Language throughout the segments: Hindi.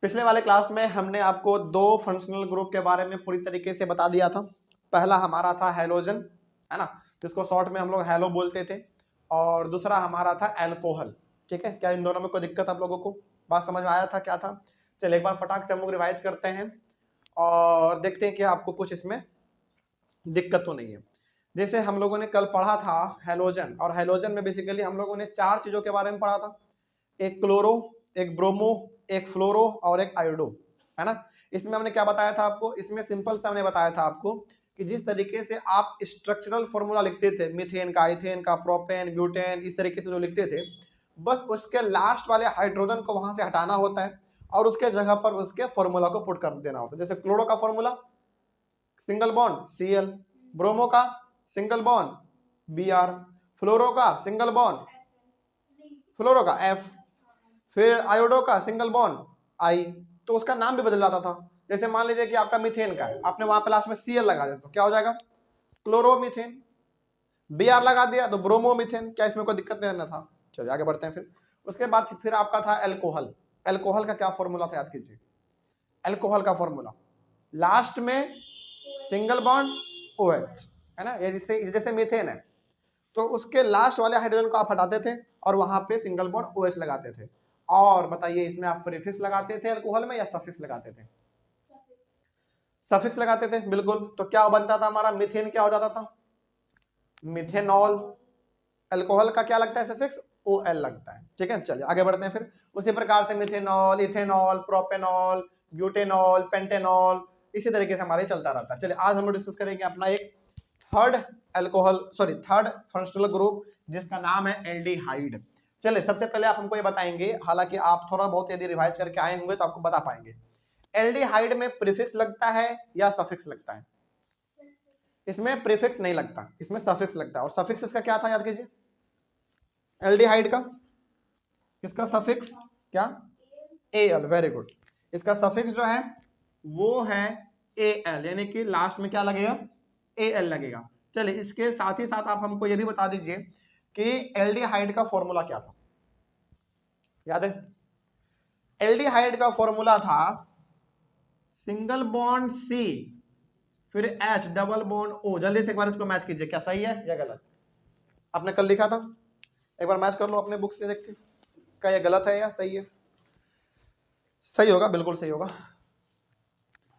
पिछले वाले क्लास में हमने आपको दो फंक्शनल ग्रुप के बारे में पूरी तरीके से बता दिया था। पहला हमारा था हैलोजन, है ना, जिसको शॉर्ट में हम लोग हैलो बोलते थे, और दूसरा हमारा था एल्कोहल। ठीक है, क्या इन दोनों में कोई दिक्कत आप लोगों को? बात समझ में आया था क्या था? चलिए एक बार फटाक से हम लोग रिवाइज करते हैं और देखते हैं कि आपको कुछ इसमें दिक्कत तो नहीं है। जैसे हम लोगों ने कल पढ़ा था हैलोजन, और हैलोजन में बेसिकली हम लोगों ने चार चीजों के बारे में पढ़ा था। एक क्लोरो, एक ब्रोमो, एक फ्लोरो और एक आयोडो, है ना। इसमें हमने क्या बताया था आपको? इसमें सिंपल सा हमने बताया था आपको कि जिस तरीके से आप स्ट्रक्चरल फॉर्मूला लिखते थे मीथेन का, इथेन का, प्रोपेन, ब्यूटेन, इस तरीके से जो लिखते थे, बस उसके लास्ट वाले हाइड्रोजन को वहां से हटाना होता है और उसके जगह पर उसके फॉर्मूला को पुट कर देना होता है। जैसे क्लोरो का formula single bond Cl, bromo का सिंगल बॉन्ड Br, फ्लोरो का सिंगल बॉन्ड फ्लोरो का F, फिर आयोडो का सिंगल बॉन्ड I। तो उसका नाम भी बदल जाता था। जैसे मान लीजिए कि आपका मीथेन का है, आपने वहां पे लास्ट में Cl लगा दिया तो क्या हो जाएगा? क्लोरोमीथेन। Br लगा दिया तो ब्रोमोमीथेन। क्या इसमें कोई दिक्कत नहीं था? चलिए आगे बढ़ते हैं। फिर उसके बाद फिर आपका था एल्कोहल। एल्कोहल का क्या फॉर्मूला था, याद कीजिए। एल्कोहल का फॉर्मूला लास्ट में सिंगल बॉन्ड OH, है ना। ये जैसे मीथेन है तो उसके लास्ट वाले हाइड्रोजन को आप हटाते थे और वहां पे सिंगल बॉन्ड OH लगाते थे। और बताइए इसमें आप प्रीफिक्स लगाते थे एल्कोहल में या सफिक्स लगाते थे? सफिक्स लगाते थे, बिल्कुल। तो क्या बनता था हमारा? मीथेन क्या हो जाता था? मिथेनॉल। एल्कोहल का क्या लगता है सफिक्स? OL लगता है। ठीक है, चलिए आगे बढ़ते हैं। फिर उसी प्रकार से methanol, ethanol, propanol, butanol, pentanol, इसी तरीके से हमारे चलता रहता है। चलिए आज हम लोग डिस्कस करेंगे अपना एक थर्ड फंक्शनल ग्रुप जिसका नाम है एल्डिहाइड। चलिए सबसे पहले आप हमको ये बताएंगे, हालांकि आप थोड़ा बहुत यदि रिवाइज करके आए होंगे तो आपको बता पाएंगे, एल्डिहाइड में प्रीफिक्स लगता है या सफिक्स लगता है? इसमें प्रीफिक्स नहीं लगता, इसमें सफिक्स लगता है। और सफिक्स इसका क्या था, याद कीजिए। एल्डिहाइड का इसका सफिक्स क्या? Al। Very good. इसका सफिक्स जो है वो है Al, यानी कि लास्ट में क्या लगेगा? Al लगेगा। चलिए इसके साथ ही साथ आप हमको ये भी बता दीजिए कि एल्डिहाइड का फॉर्मूला क्या था, याद है? एल्डिहाइड का फॉर्मूला था सिंगल बॉन्ड C, फिर H, डबल बॉन्ड O। जल्दी से एक बार इसको मैच कीजिए, क्या सही है या गलत? आपने कल लिखा था, एक बार मैच कर लो अपने बुक से देख के, क्या ये गलत है या सही है? सही होगा, बिल्कुल सही होगा।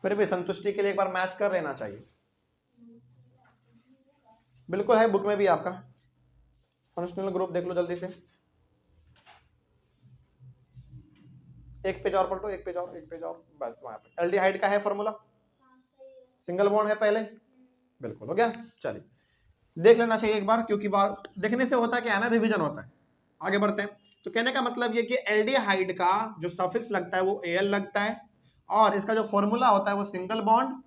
फिर भी संतुष्टि के लिए एक बार मैच कर लेना चाहिए। बिल्कुल है, बुक में भी आपका फंक्शनल ग्रुप देख लो जल्दी से। एक पेज और पलटो, एक पेज और, बस वहां पे एल्डिहाइड का है फॉर्मूला, सिंगल बॉन्ड है पहले, बिल्कुल हो गया। चलिए देख लेना चाहिए एक बार, क्योंकि बार देखने से होता है क्या है ना, रिवीजन होता है। आगे बढ़ते हैं। तो कहने का मतलब ये कि एल्डिहाइड का जो सफिक्स लगता है वो Al लगता है, और इसका जो फॉर्मूला होता है वो सिंगल बॉन्ड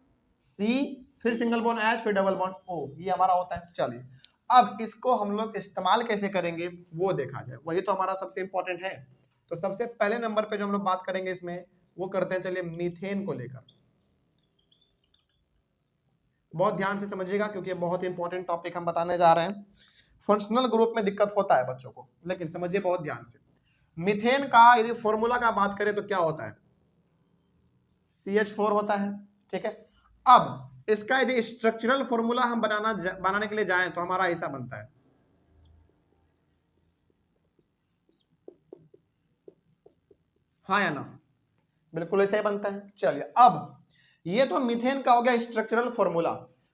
C, फिर सिंगल बॉन्ड H, फिर डबल बॉन्ड O, ये हमारा होता है। चलिए अब इसको हम लोग इस्तेमाल कैसे करेंगे वो देखा जाए, वही तो हमारा सबसे इंपॉर्टेंट है। तो सबसे पहले नंबर पे जो हम लोग बात करेंगे इसमें वो करते हैं, चलिए मीथेन को लेकर। बहुत ध्यान से समझिएगा क्योंकि बहुत इंपॉर्टेंट टॉपिक हम बताने जा रहे हैं। फंक्शनल ग्रुप में दिक्कत होता है बच्चों को, लेकिन समझिए बहुत ध्यान से। मीथेन का यदि फॉर्मूला का बात करें तो क्या होता है? CH4 होता है। ठीक है, अब इसका यदि स्ट्रक्चरल फॉर्मूला हम बनाने के लिए जाएं तो हमारा ऐसा बनता है, हाँ या ना? बिल्कुल ऐसा ही बनता है। चलिए अब ये तो मीथेन का हो गया स्ट्रक्चरल फॉर्मूला,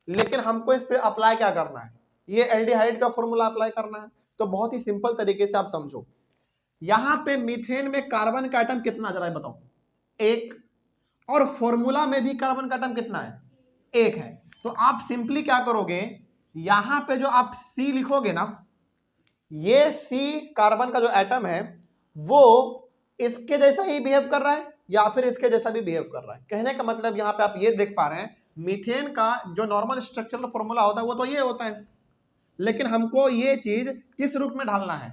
लेकिन हमको इस पे अप्लाई क्या करना है? ये एल्डिहाइड का फॉर्मूला अप्लाई करना है। तो बहुत ही सिंपल तरीके से आप समझो, यहां पे मीथेन में कार्बन का एटम कितना, जरा बताओ? एक। और फॉर्मूला में भी कार्बन का एटम कितना है? एक है। तो आप सिंपली क्या करोगे, यहां पे जो आप C लिखोगे ना, ये C कार्बन का जो एटम है वो इसके जैसा ही बिहेव कर रहा है या फिर इसके जैसा भी बिहेव कर रहा है। कहने का मतलब यहां पे आप ये देख पा रहे हैं, मीथेन का जो नॉर्मल स्ट्रक्चरल फॉर्मूला होता है वो तो ये होता है, लेकिन हमको ये चीज किस रूप में ढालना है?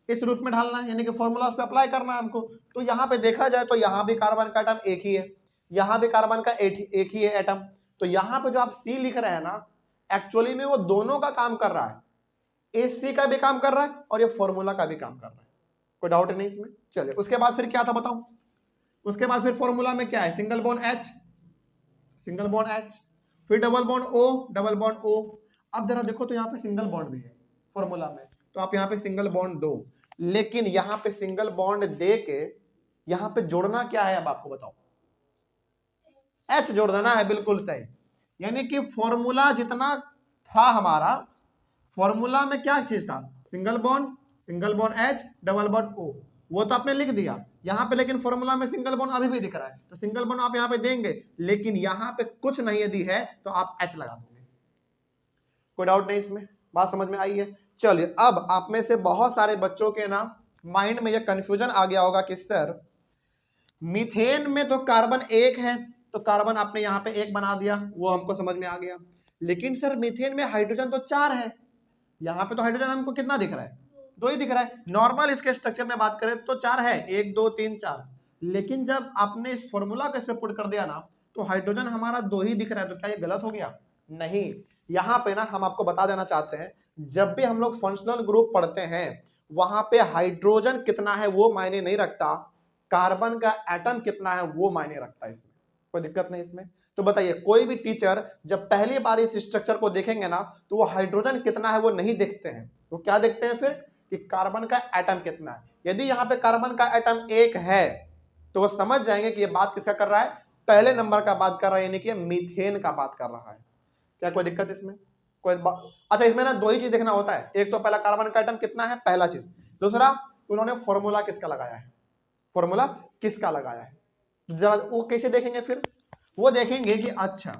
इस रूप में ढालना है, यानी कि फॉर्मूला उस पर अप्लाई करना है हमको। तो यहाँ पे देखा जाए तो यहाँ भी कार्बन का एटम एक ही है, यहाँ भी कार्बन का एक ही है एटम। तो यहाँ पे जो आप C लिख रहे हैं ना, एक्चुअली में वो दोनों का काम कर रहा है, इस C का भी काम कर रहा है और ये फॉर्मूला का भी काम कर रहा है। कोई डाउट नहीं इसमें। चलिए उसके बाद फिर क्या था बताओ? उसके बाद फिर फॉर्मूला में क्या है, single bond H, single bond H, फिर double bond O, double bond O। अब जरा देखो तो यहाँ पे सिंगल बॉन्ड भी है फॉर्मूला में, तो आप यहाँ पे सिंगल बॉन्ड दो, लेकिन यहाँ पे सिंगल बॉन्ड दे के यहाँ पे जोड़ना क्या है, अब आपको बताओ, H जोड़ देना है, बिल्कुल सही। यानी कि फॉर्मूला जितना था हमारा, फॉर्मूला में क्या चीज था, single bond H, double bond O, वो तो आपने लिख दिया यहाँ पे, लेकिन फॉर्मूला में सिंगल बॉन्ड अभी भी दिख रहा है, तो सिंगल बॉन्ड आप यहाँ पे देंगे, लेकिन यहाँ पे कुछ नहीं यदि है तो आप H लगा दोगे। कोई डाउट नहीं इसमें, बात समझ में आई है। चलिए, अब आप में से बहुत सारे बच्चों के ना माइंड में ये कंफ्यूजन आ गया होगा कि सर मीथेन में तो कार्बन एक है, तो कार्बन आपने यहाँ पे एक बना दिया, वो हमको समझ में आ गया, लेकिन सर मीथेन में हाइड्रोजन तो 4 है, यहाँ पे तो हाइड्रोजन हमको कितना दिख रहा है, 2 ही दिख रहा है। नॉर्मल इसके स्ट्रक्चर में बात करें तो 4 है, 1 2 3 4, लेकिन जब आपने इस फॉर्मूला को इस पे पुट कर दिया ना, तो हाइड्रोजन हमारा 2 ही दिख रहा है, तो क्या ये गलत हो गया? नहीं, यहाँ पे ना हम आपको बता देना चाहते हैं, जब भी हम लोग फंक्शनल ग्रुप पढ़ते हैं वहां पे हाइड्रोजन कितना है वो मायने नहीं रखता, कार्बन का एटम कितना है वो मायने रखता है। इसमें कोई दिक्कत नहीं इसमें। तो बताइए, कोई भी टीचर जब पहली बार इस स्ट्रक्चर को देखेंगे ना, तो वो हाइड्रोजन कितना है वो नहीं देखते हैं, वो क्या देखते हैं फिर कि कार्बन का एटम कितना है। यदि यहाँ पे कार्बन का एटम 1 है तो वो समझ जाएंगे कि ये बात किसका कर रहा है, पहले नंबर का बात कर रहा है, यानी कि मीथेन का बात कर रहा है। क्या कोई दिक्कत इसमें? कोई अच्छा, इसमें ना 2 ही चीज देखना होता है, एक तो पहला कार्बन का एटम कितना है, पहला चीज, दूसरा उन्होंने फॉर्मूला किसका लगाया है, फॉर्मूला किसका लगाया है। जरा वो कैसे देखेंगे फिर, वो देखेंगे कि अच्छा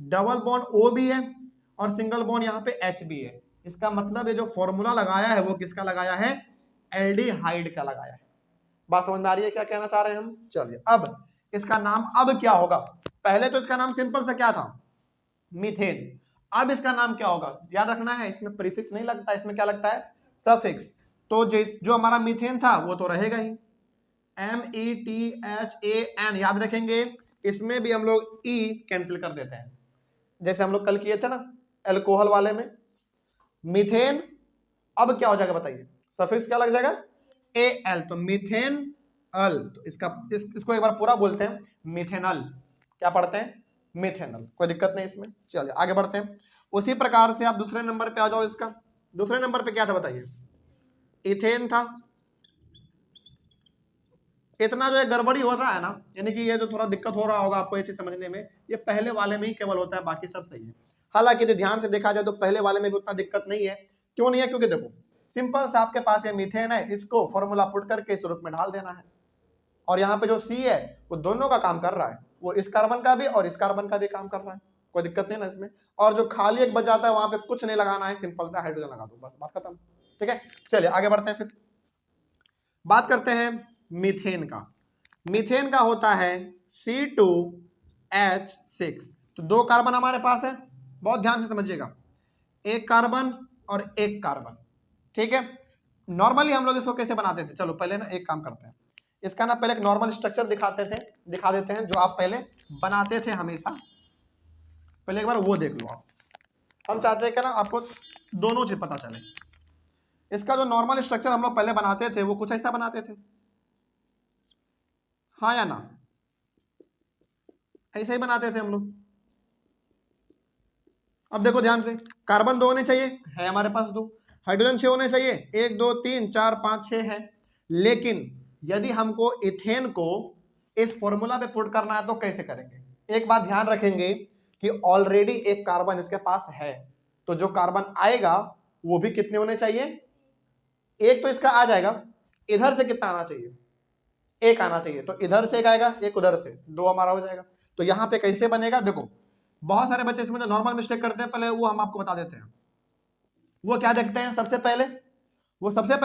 डबल बॉन्ड O भी है और सिंगल बॉन्ड यहाँ पे H भी है, इसका मतलब ये जो फॉर्मूला लगाया है वो किसका लगाया है, एल्डिहाइड का लगाया है। बात समझ में आ रही है क्या कहना चाह रहे हैं हम? चलिए, अब इसका नाम अब क्या होगा, पहले तो इसका नाम सिंपल सा क्या था, मीथेन, अब इसका नाम क्या होगा, याद रखना है, इसमें प्रीफिक्स नहीं लगता, इसमें क्या लगता है, सफिक्स। तो जो हमारा मीथेन था वो तो रहेगा ही, METHAN, याद रखेंगे, इसमें भी हम लोग E कैंसिल कर देते हैं, जैसे हम लोग कल किए थे ना अल्कोहल वाले में। मीथेन अब क्या हो जाएगा बताइए, सफिक्स क्या लग जाएगा, AL, तो मीथेन अल, तो इसको एक बार पूरा बोलते हैं मीथेनल, क्या पढ़ते हैं, मीथेनल। कोई दिक्कत नहीं इसमें। चलिए आगे बढ़ते हैं। उसी प्रकार से आप दूसरे नंबर पे आ जाओ। इसका दूसरे नंबर पे क्या था बताइए, इथेन था। इतना जो है गड़बड़ी हो रहा है ना, यानी कि ये जो थोड़ा दिक्कत हो रहा होगा आपको ये चीज समझने में, ये पहले वाले में ही केवल होता है, बाकी सब सही है। हालांकि यदि ध्यान से देखा जाए तो पहले वाले में भी उतना दिक्कत नहीं है। क्यों नहीं है? क्योंकि देखो सिंपल सा आपके पास ये मीथेन है, इसको फॉर्मूला पुट करके इस रूप में ढाल देना है, और यहाँ पे जो C है वो दोनों का काम कर रहा है, वो इस कार्बन का भी और इस कार्बन का भी काम कर रहा है। कोई दिक्कत नहीं ना इसमें। और जो खाली एक बच जाता है वहां पे कुछ नहीं लगाना है, सिंपल सा हाइड्रोजन लगा दो, बस बात खत्म। ठीक है, चलिए आगे बढ़ते हैं। फिर बात करते हैं मीथेन का। मीथेन का होता है C2H6। तो 2 कार्बन हमारे पास है, बहुत ध्यान से समझिएगा, एक कार्बन और एक कार्बन। ठीक है, नॉर्मली हम लोग इसको कैसे बनाते थे, चलो पहले ना एक काम करते हैं, इसका ना पहले एक नॉर्मल स्ट्रक्चर दिखा देते हैं, जो आप पहले बनाते थे हमेशा, पहले एक बार वो देख लो आप। हम चाहते हैं कि ना आपको दोनों चीज पता चले। इसका जो नॉर्मल स्ट्रक्चर हम लोग पहले बनाते थे वो कुछ ऐसा बनाते थे, हाँ या ना, ऐसे ही बनाते थे हम लोग। अब देखो ध्यान से, कार्बन 2 होने चाहिए, है हमारे पास 2, हाइड्रोजन 6 होने चाहिए, 1 2 3 4 5 6 है। लेकिन यदि हमको इथेन को इस फॉर्मूला पे पुट करना है तो कैसे करेंगे? एक बात ध्यान रखेंगे कि ऑलरेडी एक कार्बन इसके पास है, तो जो कार्बन आएगा वो भी कितने होने चाहिए, एक तो इसका आ जाएगा, इधर से कितना आना चाहिए, 1 आना चाहिए, तो इधर से 1 आएगा, एक उधर से, 2 हमारा हो जाएगा। तो यहाँ पे कैसे बनेगा, देखो बहुत सारे बच्चे इसमें जो नॉर्मल मिस्टेक करते हैं, पहले वो हम आपको बता देते हैं। वो क्या देखते हैं, सबसे पहले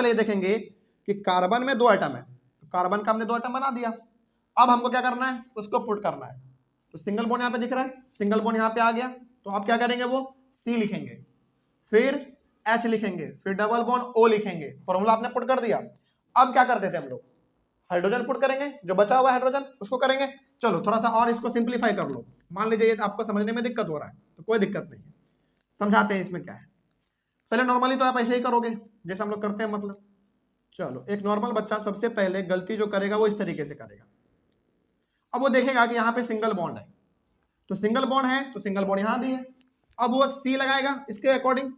ये देखेंगे कि कार्बन में 2 एटम है, तो कार्बन का हमने 2 एटम बना दिया। अब हमको क्या करना है, उसको पुट करना है। तो सिंगल बॉन्ड यहाँ पे दिख रहा है, सिंगल बॉन्ड यहाँ पे आ गया, तो आप क्या करेंगे, वो C लिखेंगे, फिर H लिखेंगे, फिर डबल बॉन्ड O लिखेंगे, फॉर्मूला आपने पुट कर दिया। अब क्या करते थे हम लोग, हाइड्रोजन पुट करेंगे, जो बचा हुआ हाइड्रोजन उसको करेंगे। चलो थोड़ा सा और इसको सिंप्लीफाई कर लो, मान लीजिए ये आपको समझने में दिक्कत हो रहा है, तो कोई दिक्कत नहीं है, समझाते हैं इसमें क्या है। पहले नॉर्मली तो आप ऐसे ही करोगे जैसे हम लोग करते हैं, मतलब चलो एक नॉर्मल बच्चा सबसे पहले गलती जो करेगा वो इस तरीके से करेगा, अब वो देखेगा कि यहाँ पे सिंगल बॉन्ड है, तो सिंगल बॉन्ड है तो सिंगल बॉन्ड यहाँ भी है। अब वो C लगाएगा इसके अकॉर्डिंग,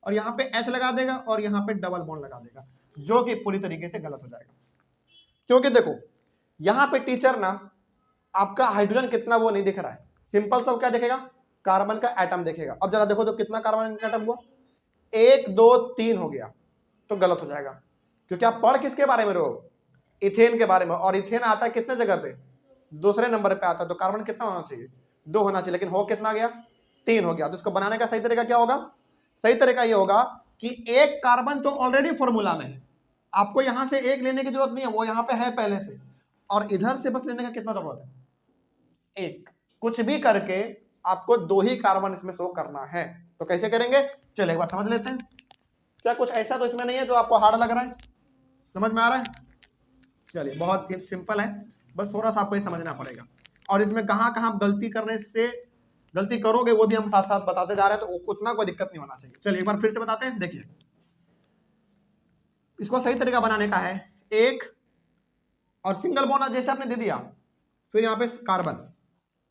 और यहाँ पे H लगा देगा, और यहाँ पे डबल बॉन्ड लगा देगा, जो कि पूरी तरीके से गलत हो जाएगा। क्योंकि देखो यहाँ पे टीचर ना आपका हाइड्रोजन कितना वो नहीं दिख रहा है, सिंपल सा क्या दिखेगा, कार्बन का एटम देखेगा। अब जरा देखो तो कितना कार्बन का एटम हुआ, 1 2 3 हो गया, तो गलत हो जाएगा। क्योंकि आप पढ़ किसके बारे में रहे हो, इथेन के बारे में, और इथेन आता है कितने जगह पे, दूसरे नंबर पे आता है। तो कार्बन कितना होना चाहिए, 2 होना चाहिए, लेकिन हो कितना गया, 3 हो गया। तो इसको बनाने का सही तरीका क्या होगा, सही तरीका ये होगा कि एक कार्बन तो ऑलरेडी फॉर्मूला में है, आपको यहां से एक लेने की जरूरत नहीं है, वो यहाँ पे है पहले से, और इधर से बस लेने का कितना जरूरत है, एक। कुछ भी करके आपको 2 ही कार्बन इसमें शो करना है। तो कैसे करेंगे, चलिए एक बार समझ लेते हैं। क्या कुछ ऐसा तो इसमें नहीं है जो आपको हार्ड लग रहा है, समझ में आ रहा है? चलिए बहुत ही सिंपल है, बस थोड़ा सा आपको ये समझना पड़ेगा, और इसमें कहाँ कहाँ गलती करने से गलती करोगे वो भी हम साथ साथ बताते जा रहे हैं, तो उतना कोई दिक्कत नहीं होना चाहिए। चलिए एक बार फिर से बताते हैं। देखिए इसको सही तरीका बनाने का है, एक और सिंगल बॉन्ड जैसे आपने दे दिया, फिर यहाँ पे कार्बन,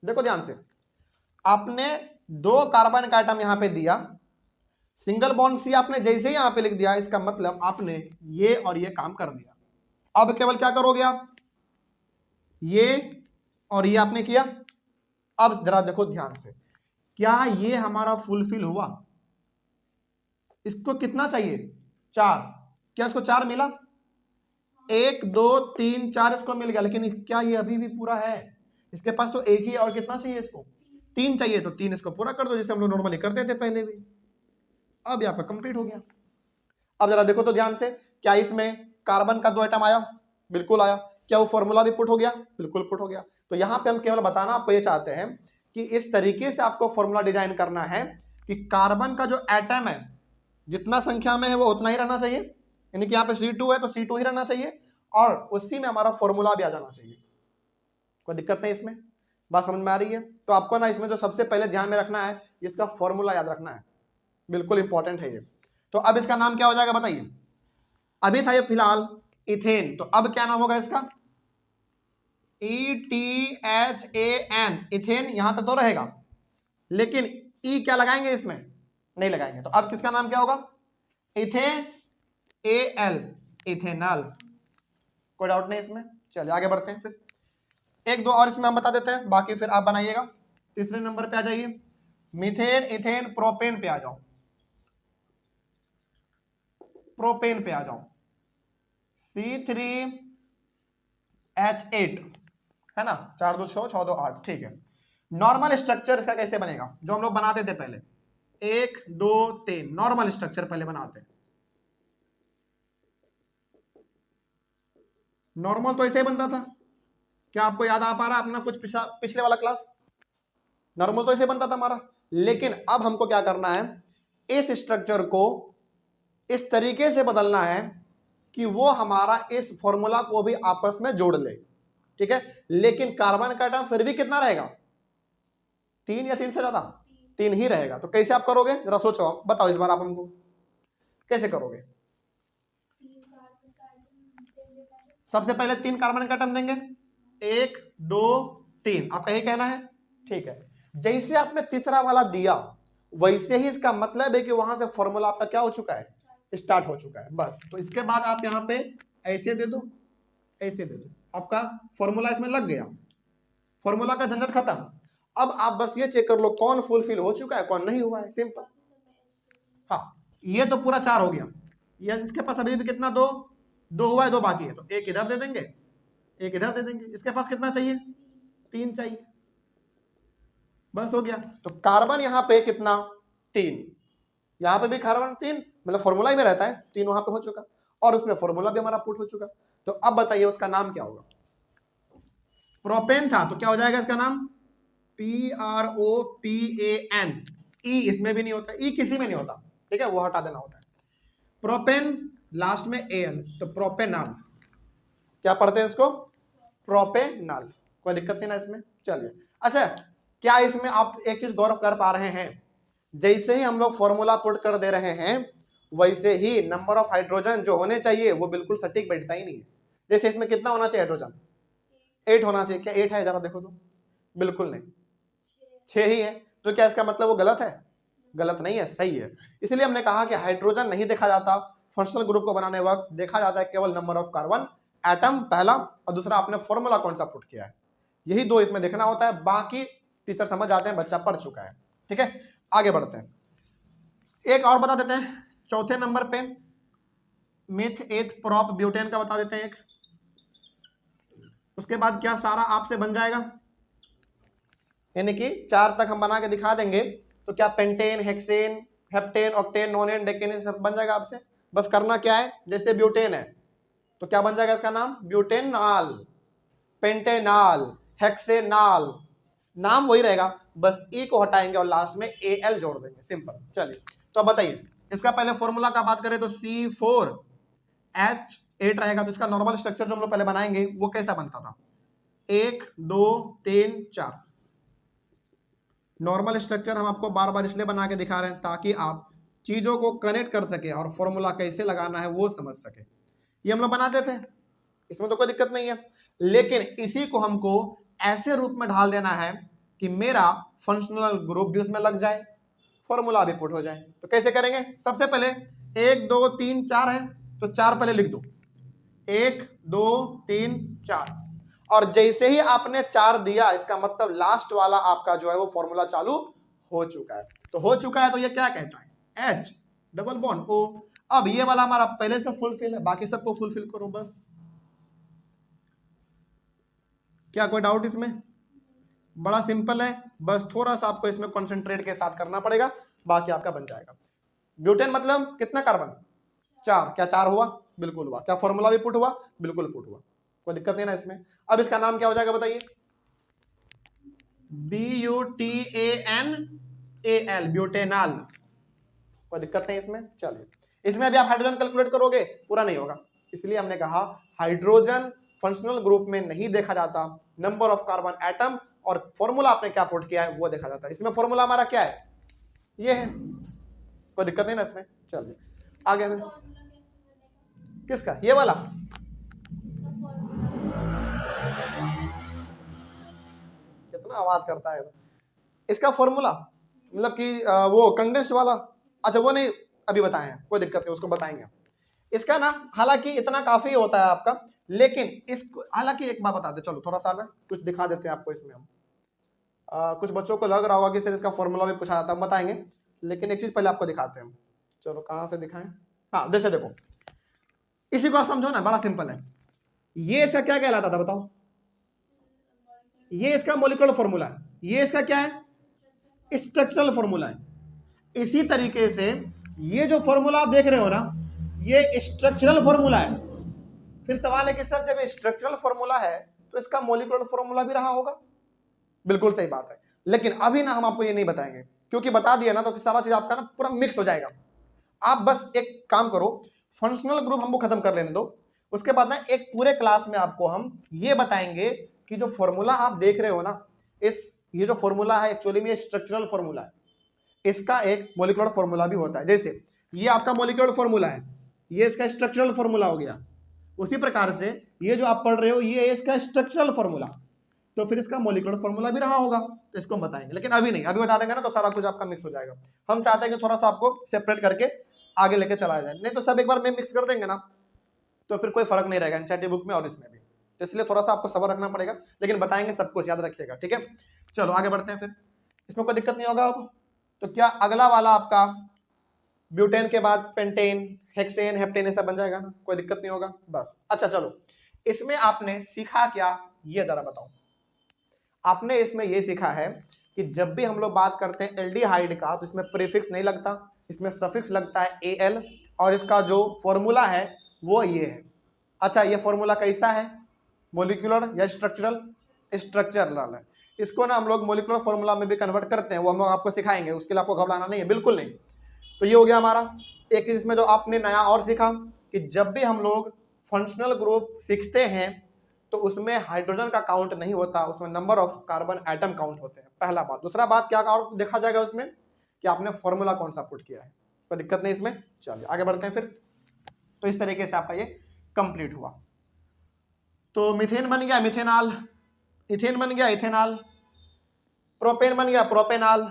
देखो ध्यान से, आपने 2 कार्बन का आइटम यहाँ पे दिया, सिंगल बॉन्ड C आपने जैसे ही यहाँ पे लिख दिया, इसका मतलब आपने ये और ये काम कर दिया। अब केवल क्या करोगे आप, ये और ये आपने किया। अब जरा देखो ध्यान से, क्या ये हमारा फुलफिल हुआ, इसको कितना चाहिए, 4, क्या इसको 4 मिला, 1 2 3 4 इसको मिल गया, लेकिन क्या ये अभी भी पूरा है, इसके पास तो एक ही है, और कितना चाहिए इसको, 3 चाहिए, तो 3 इसको पूरा कर दो, जैसे हम लोग नॉर्मली करते थे पहले भी। अब यहाँ पर कंप्लीट हो गया। अब जरा देखो तो ध्यान से, क्या इसमें कार्बन का 2 आइटम आया, बिल्कुल आया। क्या वो फॉर्मूला भी पुट हो गया, बिल्कुल पुट हो गया। तो यहाँ पे हम केवल बताना आपको ये चाहते हैं कि इस तरीके से आपको फॉर्मूला डिजाइन करना है कि कार्बन का जो एटम है जितना संख्या में है वो उतना ही रहना चाहिए, यानी कि यहाँ पे C2 है तो C2 ही रहना चाहिए, और उसी में हमारा फॉर्मूला भी आ जाना चाहिए। कोई दिक्कत नहीं इसमें, बात समझ में आ रही है? तो आपको ना इसमें जो सबसे पहले ध्यान में रखना है, इसका फॉर्मूला याद रखना है, बिल्कुल इंपॉर्टेंट है ये। तो अब इसका नाम क्या हो जाएगा बताइए, अभी था ये फिलहाल इथेन, तो अब क्या नाम होगा इसका, ETHAN, इथेन, यहां तक तो रहेगा, लेकिन ई क्या लगाएंगे इसमें, नहीं लगाएंगे। तो अब किसका नाम क्या होगा, इथेनॉल, इथेनॉल। कोई डाउट नहीं इसमें? चलिए आगे बढ़ते हैं, फिर 1 2 और इसमें हम बता देते हैं, बाकी फिर आप बनाइएगा। तीसरे नंबर पे आ जाइए, मीथेन, इथेन, प्रोपेन पे आ जाओ, प्रोपेन पे आ जाओ, C3H8 है ना, 4 2 6 6 2 8, ठीक है। नॉर्मल स्ट्रक्चर इसका कैसे बनेगा, जो हम लोग बनाते थे पहले, 1 2 3, नॉर्मल स्ट्रक्चर पहले बनाते हैं। नॉर्मल तो ऐसे ही बनता था, क्या आपको याद आ पा रहा है अपना कुछ पिछले वाला क्लास, नॉर्मल तो ऐसे बनता था हमारा। लेकिन अब हमको क्या करना है, इस स्ट्रक्चर को इस तरीके से बदलना है कि वो हमारा इस फॉर्मूला को भी आपस में जोड़ ले, ठीक है। लेकिन कार्बन का एटम फिर भी कितना रहेगा, 3 या 3 से ज्यादा, 3 ही रहेगा। तो कैसे आप करोगे, जरा सोचो, बताओ इस बार आप हमको कैसे करोगे। सबसे पहले 3 कार्बन का एटम देंगे, 1 2 3, आपका यही कहना है, ठीक है। जैसे आपने तीसरा वाला दिया, वैसे ही इसका मतलब है कि वहां से फॉर्मूला आपका क्या हो चुका है, स्टार्ट हो चुका है, बस। तो इसके बाद आप यहाँ पे ऐसे दे दो, ऐसे दे दो, आपका फॉर्मूला इसमें लग गया, फॉर्मूला का झंझट खत्म। अब आप बस ये चेक कर लो कौन फुलफिल हो चुका है, कौन नहीं हुआ है, सिंपल। हाँ, ये तो पूरा 4 हो गया, ये इसके पास अभी भी कितना, 2 हुआ है, 2 बाकी है, तो 1 इधर दे देंगे, 1 इधर दे देंगे। इसके पास कितना चाहिए, 3 चाहिए, बस हो गया। तो कार्बन यहाँ पे कितना, 3, यहाँ पे भी कार्बन 3, मतलब फॉर्मूला ही में रहता है, 3 वहां पे हो चुका, और उसमें फॉर्मूला भी हमारा पुट हो चुका। तो अब बताइए उसका नाम क्या होगा, प्रोपेन था तो क्या हो जाएगा इसका नाम, PROPAN। ई इसमें भी नहीं होता, ई किसी में नहीं होता, ठीक है, वो हटा देना होता है। प्रोपेन लास्ट में AN, तो प्रोपेनॉल, क्या पढ़ते हैं इसको, प्रोपेनॉल। कोई दिक्कत नहीं ना इसमें, चलिए। अच्छा, क्या इसमें आप एक चीज गौर कर पा रहे हैं, जैसे ही हम लोग फॉर्मूला पुट कर दे रहे हैं, वैसे ही नंबर ऑफ हाइड्रोजन जो होने चाहिए वो बिल्कुल सटीक बैठता ही नहीं है। जैसे इसमें कितना होना चाहिए हाइड्रोजन, 8 होना चाहिए। क्या 8 है? जरा देखो तो, बिल्कुल नहीं, 6 ही है। तो क्या इसका मतलब वो गलत है? गलत नहीं है, सही है। इसलिए हमने कहा कि हाइड्रोजन नहीं देखा जाता फंक्शनल ग्रुप को बनाने वक्त, देखा जाता है केवल नंबर ऑफ कार्बन एटम, पहला, और दूसरा आपने फॉर्मूला कौन सा पुट किया है, यही दो इसमें देखना होता है। बाकी टीचर समझ जाते हैं, बच्चा पढ़ चुका है। ठीक है, आगे बढ़ते हैं। एक और बता देते हैं, चौथे नंबर पे मिथ एथ प्रोप ब्यूटेन का बता देते हैं एक। उसके बाद क्या सारा आपसे बन जाएगा, यानी कि 4 तक हम बना के दिखा देंगे। तो क्या pentane, hexane, heptane, octane, नोनेन, decane सब बन जाएगा आपसे। बस करना क्या है, जैसे ब्यूटेन है तो क्या बन जाएगा इसका नाम, ब्यूटेनॉल, पेंटेनॉल, हेक्सेनॉल, नाम वही रहेगा, बस ई को हटाएंगे और लास्ट में एल जोड़ देंगे, सिंपल। चलिए तो अब बताइए, इसका पहले फॉर्मूला का बात करें तो C4H8 रहेगा। तो इसका नॉर्मल स्ट्रक्चर जो हम लोग पहले बनाएंगे वो कैसा बनता था, 1 2 3 4। नॉर्मल स्ट्रक्चर हम आपको बार बार इसलिए बना के दिखा रहे हैं ताकि आप चीजों को कनेक्ट कर सके और फॉर्मूला कैसे लगाना है वो समझ सके। ये हम लोग बनाते थे, इसमें तो कोई दिक्कत नहीं है, लेकिन इसी को हमको ऐसे रूप में ढाल देना है कि मेरा फंक्शनल ग्रुप भी उसमें लग जाए, फॉर्मूला भी पुट हो जाए। तो कैसे करेंगे, सबसे पहले 1 2 3 4 है तो 4 पहले लिख दो, 1 2 3 4, और जैसे ही आपने 4 दिया इसका मतलब लास्ट वाला आपका जो है वो फॉर्मूला चालू हो चुका है। तो हो चुका है तो ये क्या कहता है, H डबल बॉन्ड O। अब ये वाला हमारा पहले से फुलफिल है, बाकी सबको फुलफिल करो बस। क्या कोई डाउट इसमें, बड़ा सिंपल है, बस थोड़ा सा आपको इसमें कंसंट्रेट के साथ करना पड़ेगा, बाकी आपका बन जाएगा। ब्यूटेन मतलब कितना कार्बन, 4, क्या 4 हुआ, बिल्कुल हुआ। क्या फॉर्मूला भी पुट हुआ, बिल्कुल पुट हुआ, कोई दिक्कत नहीं ना इसमें। अब इसका नाम क्या हो जाएगा बताइए, BUTANAL, ब्यूटेनॉल, कोई दिक्कत नहीं इसमें। चलिए, इसमें भी आप हाइड्रोजन कैलकुलेट करोगे पूरा नहीं होगा, इसलिए हमने कहा हाइड्रोजन फंक्शनल ग्रुप में नहीं देखा जाता, नंबर ऑफ कार्बन एटम और फॉर्मूला आपने क्या पुट किया है वो देखा जाता है। इसमें फॉर्मूला हमारा क्या है, ये है, कोई दिक्कत नहीं ना इसमें। चलिए आगे में, किसका, ये वाला, कितना आवाज करता है इसका फॉर्मूला, मतलब कि वो कंडेंस्ड वाला, अच्छा वो नहीं अभी बताए हैं, कोई दिक्कत नहीं, उसको बताएंगे इसका ना। हालांकि इतना काफी होता है आपका, लेकिन इसको हालांकि एक बात बताते, चलो थोड़ा सा ना कुछ दिखा देते हैं आपको इसमें हम। कुछ बच्चों को लग रहा होगा कि सर इसका फॉर्मूला भी पूछा जाता है, हम बताएंगे, लेकिन एक चीज पहले आपको दिखाते हैं। चलो कहाँ से दिखाएं, हाँ जैसे देखो, इसी को आप समझो ना, बड़ा सिंपल है। ये इसका क्या कहलाता था बताओ, ये इसका मॉलिक्यूलर फॉर्मूला है, ये इसका क्या है, स्ट्रक्चरल फॉर्मूला है। इसी तरीके से ये जो फॉर्मूला आप देख रहे हो ना, ये स्ट्रक्चरल फॉर्मूला है। फिर सवाल है कि सर जब स्ट्रक्चरल फॉर्मूला है तो इसका मॉलिक्यूलर फॉर्मूला भी रहा होगा, बिल्कुल सही बात है, लेकिन अभी ना हम आपको ये नहीं बताएंगे, क्योंकि बता दिया ना तो फिर सारा चीज आपका ना पूरा मिक्स हो जाएगा। आप बस एक काम करो, फंक्शनल ग्रुप हमको खत्म कर लेने दो, उसके बाद ना एक पूरे क्लास में आपको हम ये बताएंगे कि जो फॉर्मूला आप देख रहे हो ना, ये जो फॉर्मूला है एक्चुअली में स्ट्रक्चरल फॉर्मूला है, इसका एक मॉलिक्यूलर फॉर्मूला भी होता है। जैसे ये आपका मॉलिक्यूलर फॉर्मूला है, ये इसका स्ट्रक्चरल फॉर्मूला हो गया, उसी प्रकार से ये जो आप पढ़ रहे हो ये इसका स्ट्रक्चरल फॉर्मूला, तो फिर इसका मॉलिक्यूलर फॉर्मूला भी रहा होगा, तो इसको हम बताएंगे, लेकिन अभी नहीं, अभी बता देंगे ना तो सारा कुछ आपका मिक्स हो जाएगा। हम चाहते हैं कि थोड़ा सा आपको सेपरेट करके आगे लेके चला जाए, नहीं तो सब एक बार में मिक्स कर देंगे ना तो फिर कोई फर्क नहीं रहेगा एनसीईआरटी बुक में और इसमें भी, तो इसलिए थोड़ा सा आपको सब्र रखना पड़ेगा, लेकिन बताएंगे सब कुछ, याद रखिएगा, ठीक है। चलो आगे बढ़ते हैं, फिर इसमें कोई दिक्कत नहीं होगा अब। तो क्या अगला वाला आपका ब्यूटेन के बाद पेंटेन, हेक्सेन, हेप्टेन ये सब बन जाएगा ना, कोई दिक्कत नहीं होगा बस। अच्छा चलो, इसमें आपने सीखा क्या ये जरा बताओ। आपने इसमें ये सीखा है कि जब भी हम लोग बात करते हैं एल्डिहाइड का तो इसमें प्रीफिक्स नहीं लगता, इसमें सफिक्स लगता है एल, और इसका जो फॉर्मूला है वो ये है। अच्छा ये फॉर्मूला कैसा है, मॉलिक्यूलर या स्ट्रक्चरल, स्ट्रक्चरल है। इसको ना हम लोग मॉलिक्यूलर फॉर्मूला में भी कन्वर्ट करते हैं, वो हम लोग आपको सिखाएंगे, उसके लिए आपको घबराना नहीं है, बिल्कुल नहीं। तो ये हो गया हमारा एक चीज इसमें जो आपने नया और सीखा कि जब भी हम लोग फंक्शनल ग्रुप सीखते हैं तो उसमें हाइड्रोजन का काउंट नहीं होता, उसमें number of carbon atom count होते हैं, पहला बात। दूसरा बात क्या और देखा जाएगा उसमें कि आपने फॉर्मूला कौन सा पुट किया है, कोई दिक्कत नहीं इसमें। चलिए आगे बढ़ते हैं फिर। तो इस तरीके से आपका ये कंप्लीट हुआ। तो मीथेन बन गया मिथेनॉल, इथेन बन गया इथेनॉल, प्रोपेन बन गया प्रोपेनॉल,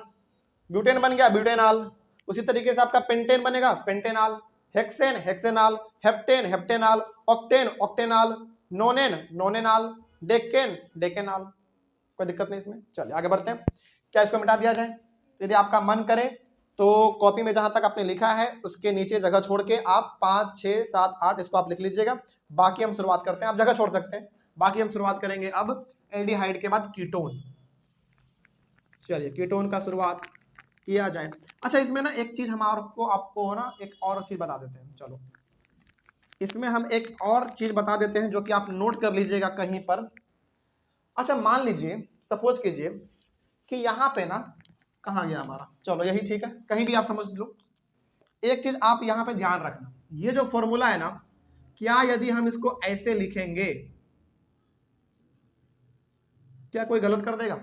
ब्यूटेन बन गया ब्यूटेनॉल। उसी तरीके से आपका पेंटेन बनेगा pentanol, hexane hexanol, heptane heptanol, octane octanol, nonane nonanol, decane decanol. कोई दिक्कत नहीं इसमें। चलिए आगे बढ़ते हैं। क्या इसको मिटा दिया जाए? यदि आपका मन करे तो कॉपी में जहां तक आपने लिखा है उसके नीचे जगह छोड़ के आप 5, 6, 7, 8 इसको आप लिख लीजिएगा। बाकी हम शुरुआत करते हैं, आप जगह छोड़ सकते हैं। बाकी हम शुरुआत करेंगे अब एल्डिहाइड के बाद कीटोन। चलिए कीटोन का शुरुआत किया जाए। अच्छा इसमें ना एक चीज हमारे को आपको ना एक और चीज बता देते हैं। चलो इसमें हम एक और चीज बता देते हैं जो कि आप नोट कर लीजिएगा कहीं पर। अच्छा मान लीजिए, सपोज कीजिए कि यहाँ पे ना, कहाँ गया हमारा, चलो यही ठीक है, कहीं भी आप समझ लो। एक चीज आप यहाँ पे ध्यान रखना, ये जो फॉर्मूला है ना, क्या यदि हम इसको ऐसे लिखेंगे क्या कोई गलत कर देगा?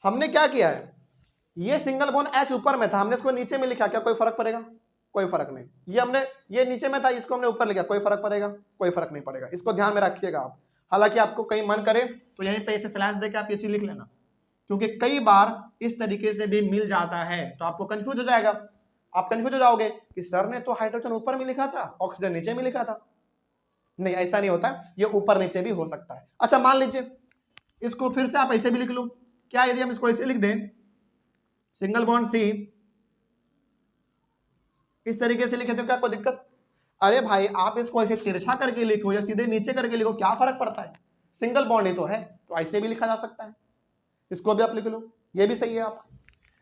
हमने क्या किया है, ये सिंगल बॉन्ड H ऊपर में था, हमने इसको नीचे में लिखा, क्या कोई फर्क पड़ेगा? कोई फर्क नहीं। ये हमने ये नीचे में था, इसको हमने ऊपर लिखा, कोई फर्क पड़ेगा? कोई फर्क नहीं पड़ेगा। इसको ध्यान में रखिएगा आप। हालांकि आपको कहीं मन करे तो यहीं पे इसे स्लैश देके आप ये चीज लिख लेना, क्योंकि कई बार इस तरीके से भी मिल जाता है तो आपको कंफ्यूज हो जाएगा। आप कंफ्यूज हो जाओगे कि सर ने तो हाइड्रोजन ऊपर में लिखा था, ऑक्सीजन नीचे में लिखा था। नहीं, ऐसा नहीं होता, ये ऊपर नीचे भी हो सकता है। अच्छा मान लीजिए इसको फिर से आप ऐसे भी लिख लो। क्या यदि हम इसको ऐसे लिख दें, सिंगल बॉन्ड सी, इस तरीके से लिखे तो क्या कोई दिक्कत? अरे भाई आप इसको ऐसे तिरछा करके लिखो या सीधे नीचे करके लिखो, क्या फर्क पड़ता है? सिंगल बॉन्ड ही तो है, तो ऐसे भी लिखा जा सकता है। इसको भी आप लिख लो, ये भी सही है आप।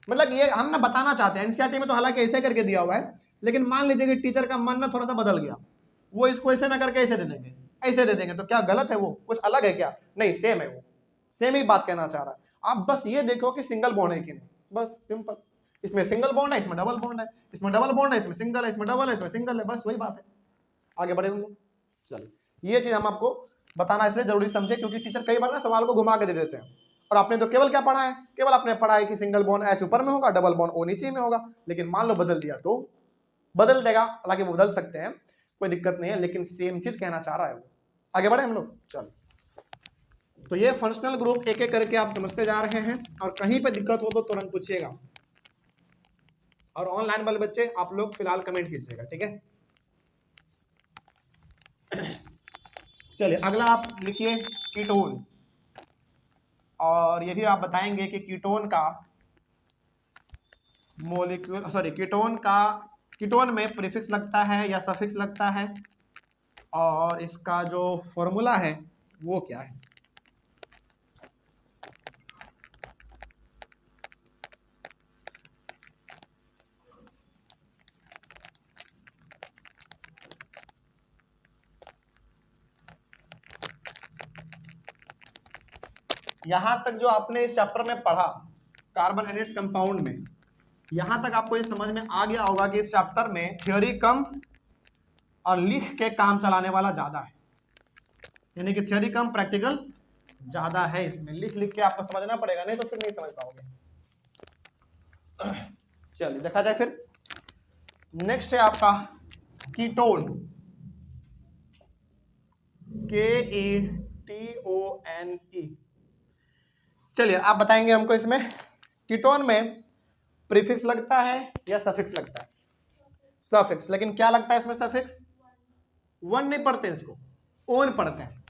मतलब ये हम ना बताना चाहते हैं, एनसीईआरटी में तो हालांकि ऐसे करके दिया हुआ है, लेकिन मान लीजिए कि टीचर का मन ना थोड़ा सा बदल गया, वो इसको ऐसे ना करके ऐसे दे देंगे, ऐसे दे देंगे, तो क्या गलत है? वो कुछ अलग है क्या? नहीं, सेम है, वो सेम ही बात कहना चाह रहा है। आप बस ये देखो कि सिंगल बॉन्ड है कि नहीं, बस सिंपल। इसमें सिंगल बॉन्ड है, इसमें डबल बॉन्ड है, इसमें डबल बॉन्ड है, इसमें सिंगल है, इसमें डबल है, इसमें सिंगल है, बस वही बात है। आगे बढ़े हम लोग। चलिए ये चीज हम आपको बताना इसलिए जरूरी समझे क्योंकि टीचर कई बार ना सवाल को घुमा के दे देते हैं, और आपने तो केवल क्या पढ़ा है, केवल आपने पढ़ा है कि सिंगल बॉन्ड H ऊपर में होगा, डबल बॉन्ड O नीचे में होगा। लेकिन मान लो बदल दिया तो बदल देगा, हालांकि वो बदल सकते हैं, कोई दिक्कत नहीं है, लेकिन सेम चीज कहना चाह रहा है वो। आगे बढ़े हम लोग। चलो तो ये फंक्शनल ग्रुप एक एक करके आप समझते जा रहे हैं, और कहीं पे दिक्कत हो तो तुरंत पूछिएगा, और ऑनलाइन वाले बच्चे आप लोग फिलहाल कमेंट कीजिएगा, ठीक है। चलिए अगला आप लिखिए कीटोन, और ये भी आप बताएंगे कि कीटोन का मोलिक्यूल, सॉरी कीटोन में प्रीफिक्स लगता है या सफिक्स लगता है, और इसका जो फॉर्मूला है वो क्या है। यहां तक जो आपने इस चैप्टर में पढ़ा कार्बन एनिड्स कंपाउंड में, यहां तक आपको ये समझ में आ गया होगा कि इस चैप्टर में थ्योरी कम और लिख के काम चलाने वाला ज्यादा है, यानी कि थ्योरी कम प्रैक्टिकल ज्यादा है। इसमें लिख लिख के आपको समझना पड़ेगा, नहीं तो फिर नहीं समझ पाओगे। चलिए देखा जाए फिर। नेक्स्ट है आपका कीटोन, KETONE। चलिए आप बताएंगे हमको इसमें कीटोन में प्रीफिक्स लगता है या सफिक्स लगता है? सफिक्स। लेकिन क्या लगता है इसमें सफिक्स? वन नहीं पढ़ते इसको, ओन पढ़ते हैं,